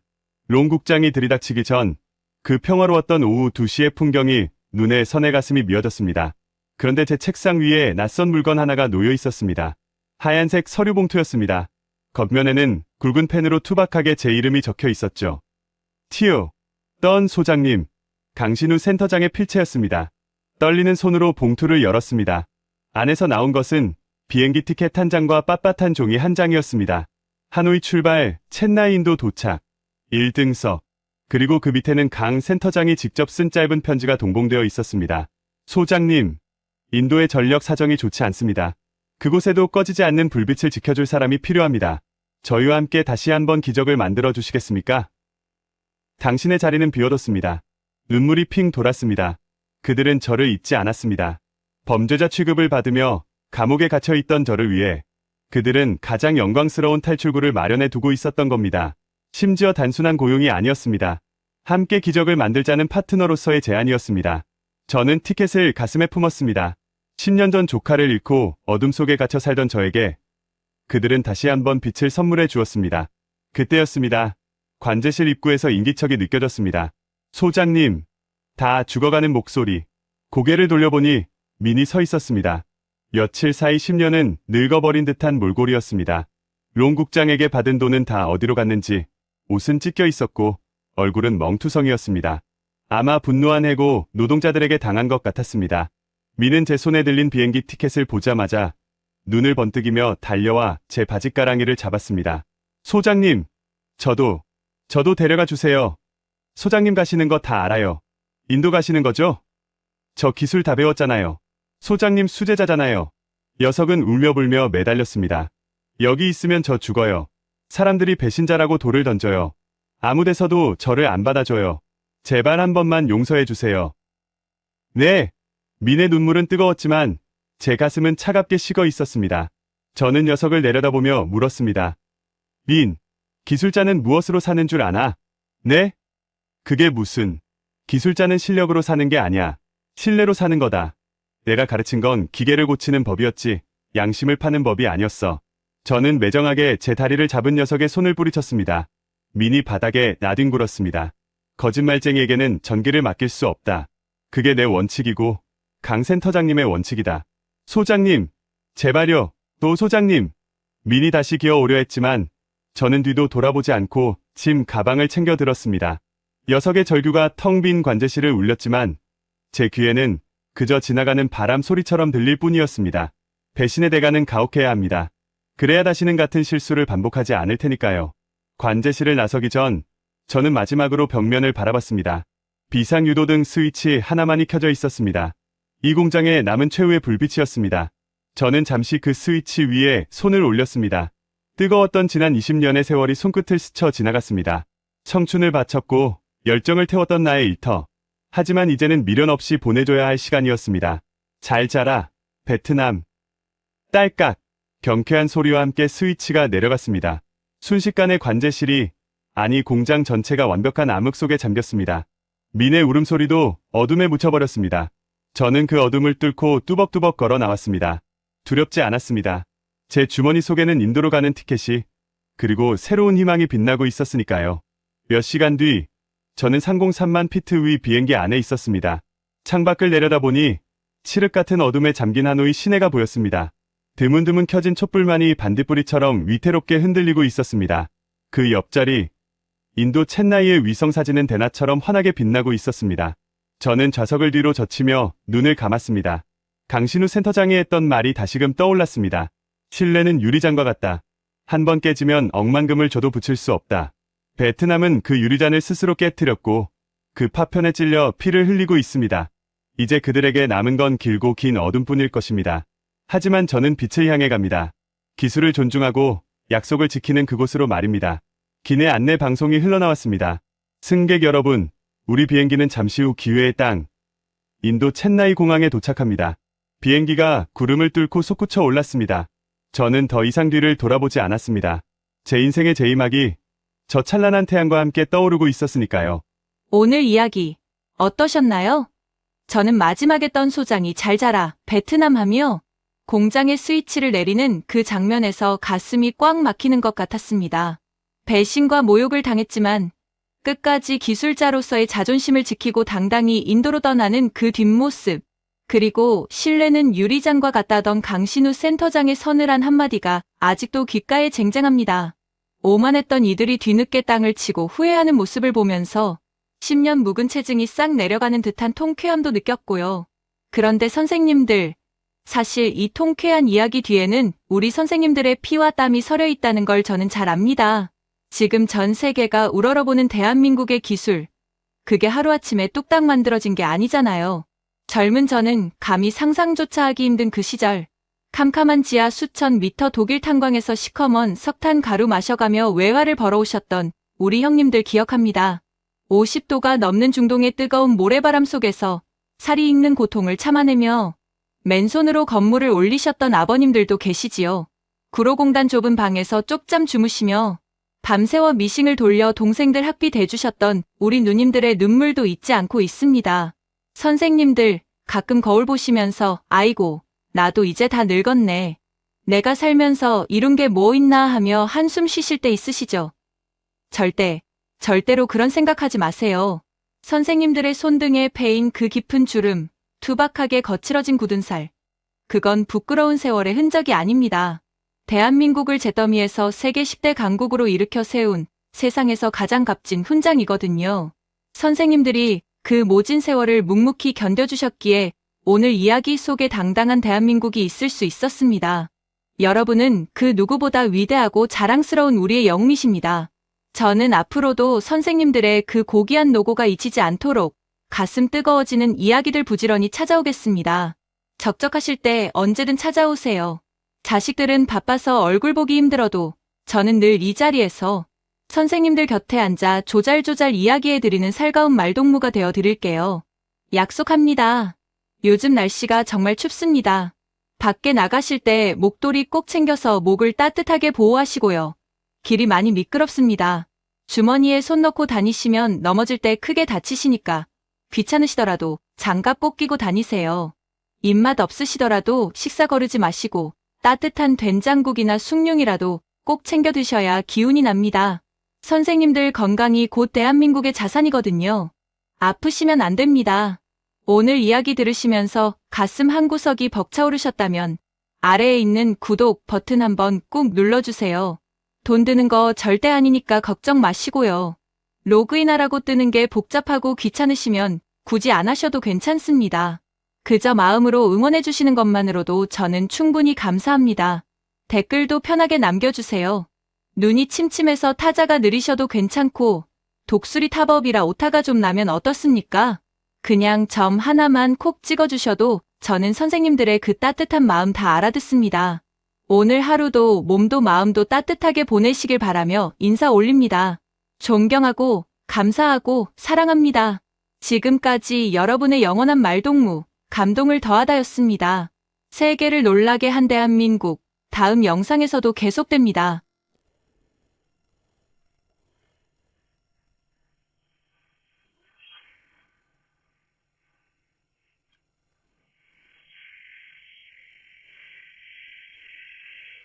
롱 국장이 들이닥치기 전 그 평화로웠던 오후 2시의 풍경이 눈에 선의 가슴이 미어졌습니다. 그런데 제 책상 위에 낯선 물건 하나가 놓여 있었습니다. 하얀색 서류 봉투였습니다. 겉면에는 굵은 펜으로 투박하게 제 이름이 적혀 있었죠. 티오, 던 소장님, 강신우 센터장의 필체였습니다. 떨리는 손으로 봉투를 열었습니다. 안에서 나온 것은 비행기 티켓 한 장과 빳빳한 종이 한 장이었습니다. 하노이 출발, 첸나이 인도 도착, 1등석, 그리고 그 밑에는 강 센터장이 직접 쓴 짧은 편지가 동봉되어 있었습니다. 소장님, 인도의 전력 사정이 좋지 않습니다. 그곳에도 꺼지지 않는 불빛을 지켜줄 사람이 필요합니다. 저희와 함께 다시 한번 기적을 만들어 주시겠습니까? 당신의 자리는 비워뒀습니다. 눈물이 핑 돌았습니다. 그들은 저를 잊지 않았습니다. 범죄자 취급을 받으며 감옥에 갇혀있던 저를 위해 그들은 가장 영광스러운 탈출구를 마련해 두고 있었던 겁니다. 심지어 단순한 고용이 아니었습니다. 함께 기적을 만들자는 파트너로서의 제안이었습니다. 저는 티켓을 가슴에 품었습니다. 10년 전 조카를 잃고 어둠 속에 갇혀 살던 저에게 그들은 다시 한번 빛을 선물해 주었습니다. 그때였습니다. 관제실 입구에서 인기척이 느껴졌습니다. 소장님, 다 죽어가는 목소리. 고개를 돌려보니 민이 서 있었습니다. 며칠 사이 10년은 늙어버린 듯한 몰골이었습니다. 롱 국장에게 받은 돈은 다 어디로 갔는지 옷은 찢겨 있었고 얼굴은 멍투성이었습니다. 아마 분노한 해고 노동자들에게 당한 것 같았습니다. 민은 제 손에 들린 비행기 티켓을 보자마자 눈을 번뜩이며 달려와 제 바짓가랑이를 잡았습니다. 소장님, 저도 데려가 주세요. 소장님 가시는 거 다 알아요. 인도 가시는 거죠? 저 기술 다 배웠잖아요. 소장님 수제자잖아요. 녀석은 울며불며 매달렸습니다. 여기 있으면 저 죽어요. 사람들이 배신자라고 돌을 던져요. 아무 데서도 저를 안 받아줘요. 제발 한 번만 용서해 주세요. 네. 민의 눈물은 뜨거웠지만 제 가슴은 차갑게 식어 있었습니다. 저는 녀석을 내려다보며 물었습니다. 민, 기술자는 무엇으로 사는 줄 아나? 네? 그게 무슨... 기술자는 실력으로 사는 게 아니야. 신뢰로 사는 거다. 내가 가르친 건 기계를 고치는 법이었지 양심을 파는 법이 아니었어. 저는 매정하게 제 다리를 잡은 녀석의 손을 뿌리쳤습니다. 민이 바닥에 나뒹굴었습니다. 거짓말쟁이에게는 전기를 맡길 수 없다. 그게 내 원칙이고 강 센터장님의 원칙이다. 소장님, 제발요, 또 소장님. 민이 다시 기어오려 했지만 저는 뒤도 돌아보지 않고 짐 가방을 챙겨 들었습니다. 녀석의 절규가 텅 빈 관제실을 울렸지만 제 귀에는 그저 지나가는 바람 소리처럼 들릴 뿐이었습니다. 배신의 대가는 가혹해야 합니다. 그래야 다시는 같은 실수를 반복하지 않을 테니까요. 관제실을 나서기 전 저는 마지막으로 벽면을 바라봤습니다. 비상유도등 스위치 하나만이 켜져 있었습니다. 이 공장의 남은 최후의 불빛이었습니다. 저는 잠시 그 스위치 위에 손을 올렸습니다. 뜨거웠던 지난 20년의 세월이 손끝을 스쳐 지나갔습니다. 청춘을 바쳤고 열정을 태웠던 나의 일터. 하지만 이제는 미련 없이 보내줘야 할 시간이었습니다. 잘 자라, 베트남. 딸깍. 경쾌한 소리와 함께 스위치가 내려갔습니다. 순식간에 관제실이, 아니 공장 전체가 완벽한 암흑 속에 잠겼습니다. 민의 울음소리도 어둠에 묻혀버렸습니다. 저는 그 어둠을 뚫고 뚜벅뚜벅 걸어 나왔습니다. 두렵지 않았습니다. 제 주머니 속에는 인도로 가는 티켓이, 그리고 새로운 희망이 빛나고 있었으니까요. 몇 시간 뒤, 저는 상공 3만 피트 위 비행기 안에 있었습니다. 창밖을 내려다보니 칠흑 같은 어둠에 잠긴 하노이 시내가 보였습니다. 드문드문 켜진 촛불만이 반딧불이처럼 위태롭게 흔들리고 있었습니다. 그 옆자리, 인도 챗나이의 위성사진은 대낮처럼 환하게 빛나고 있었습니다. 저는 좌석을 뒤로 젖히며 눈을 감았습니다. 강신우 센터장이 했던 말이 다시금 떠올랐습니다. 신뢰는 유리잔과 같다. 한 번 깨지면 억만금을 줘도 붙일 수 없다. 베트남은 그 유리잔을 스스로 깨뜨렸고 그 파편에 찔려 피를 흘리고 있습니다. 이제 그들에게 남은 건 길고 긴 어둠뿐일 것입니다. 하지만 저는 빛을 향해 갑니다. 기술을 존중하고 약속을 지키는 그곳으로 말입니다. 기내 안내 방송이 흘러나왔습니다. 승객 여러분, 우리 비행기는 잠시 후 기회의 땅, 인도 챗나이 공항에 도착합니다. 비행기가 구름을 뚫고 솟구쳐 올랐습니다. 저는 더 이상 뒤를 돌아보지 않았습니다. 제 인생의 제이막이 저 찬란한 태양과 함께 떠오르고 있었으니까요. 오늘 이야기 어떠셨나요? 저는 마지막에 떤 소장이 잘 자라, 베트남 하며 공장의 스위치를 내리는 그 장면에서 가슴이 꽉 막히는 것 같았습니다. 배신과 모욕을 당했지만 끝까지 기술자로서의 자존심을 지키고 당당히 인도로 떠나는 그 뒷모습, 그리고 신뢰는 유리잔과 같다던 강신우 센터장의 서늘한 한마디가 아직도 귓가에 쟁쟁합니다. 오만했던 이들이 뒤늦게 땅을 치고 후회하는 모습을 보면서 10년 묵은 체증이 싹 내려가는 듯한 통쾌함도 느꼈고요. 그런데 선생님들, 사실 이 통쾌한 이야기 뒤에는 우리 선생님들의 피와 땀이 서려 있다는 걸 저는 잘 압니다. 지금 전 세계가 우러러보는 대한민국의 기술, 그게 하루아침에 뚝딱 만들어진 게 아니잖아요. 젊은 저는 감히 상상조차 하기 힘든 그 시절, 캄캄한 지하 수천 미터 독일 탄광에서 시커먼 석탄 가루 마셔가며 외화를 벌어오셨던 우리 형님들 기억합니다. 50도가 넘는 중동의 뜨거운 모래바람 속에서 살이 익는 고통을 참아내며 맨손으로 건물을 올리셨던 아버님들도 계시지요. 구로공단 좁은 방에서 쪽잠 주무시며 밤새워 미싱을 돌려 동생들 학비 대주셨던 우리 누님들의 눈물도 잊지 않고 있습니다. 선생님들, 가끔 거울 보시면서 아이고, 나도 이제 다 늙었네. 내가 살면서 이룬 게 뭐 있나 하며 한숨 쉬실 때 있으시죠? 절대로 그런 생각하지 마세요. 선생님들의 손등에 패인 그 깊은 주름, 투박하게 거칠어진 굳은 살. 그건 부끄러운 세월의 흔적이 아닙니다. 대한민국을 잿더미에서 세계 10대 강국으로 일으켜 세운 세상에서 가장 값진 훈장이거든요. 선생님들이 그 모진 세월을 묵묵히 견뎌주셨기에 오늘 이야기 속에 당당한 대한민국이 있을 수 있었습니다. 여러분은 그 누구보다 위대하고 자랑스러운 우리의 영웅이십니다. 저는 앞으로도 선생님들의 그 고귀한 노고가 잊히지 않도록 가슴 뜨거워지는 이야기들 부지런히 찾아오겠습니다. 적적하실 때 언제든 찾아오세요. 자식들은 바빠서 얼굴 보기 힘들어도 저는 늘 이 자리에서 선생님들 곁에 앉아 조잘조잘 이야기해드리는 살가운 말동무가 되어 드릴게요. 약속합니다. 요즘 날씨가 정말 춥습니다. 밖에 나가실 때 목도리 꼭 챙겨서 목을 따뜻하게 보호하시고요. 길이 많이 미끄럽습니다. 주머니에 손 넣고 다니시면 넘어질 때 크게 다치시니까 귀찮으시더라도 장갑 꼭 끼고 다니세요. 입맛 없으시더라도 식사 거르지 마시고 따뜻한 된장국이나 숭늉이라도 꼭 챙겨 드셔야 기운이 납니다. 선생님들 건강이 곧 대한민국의 자산이거든요. 아프시면 안 됩니다. 오늘 이야기 들으시면서 가슴 한구석이 벅차오르셨다면 아래에 있는 구독 버튼 한번 꾹 눌러주세요. 돈 드는 거 절대 아니니까 걱정 마시고요. 로그인하라고 뜨는 게 복잡하고 귀찮으시면 굳이 안 하셔도 괜찮습니다. 그저 마음으로 응원해주시는 것만으로도 저는 충분히 감사합니다. 댓글도 편하게 남겨주세요. 눈이 침침해서 타자가 느리셔도 괜찮고 독수리 타법이라 오타가 좀 나면 어떻습니까? 그냥 점 하나만 콕 찍어주셔도 저는 선생님들의 그 따뜻한 마음 다 알아듣습니다. 오늘 하루도 몸도 마음도 따뜻하게 보내시길 바라며 인사 올립니다. 존경하고 감사하고 사랑합니다. 지금까지 여러분의 영원한 말동무, 감동을 더하다였습니다. 세계를 놀라게 한 대한민국, 다음 영상에서도 계속됩니다.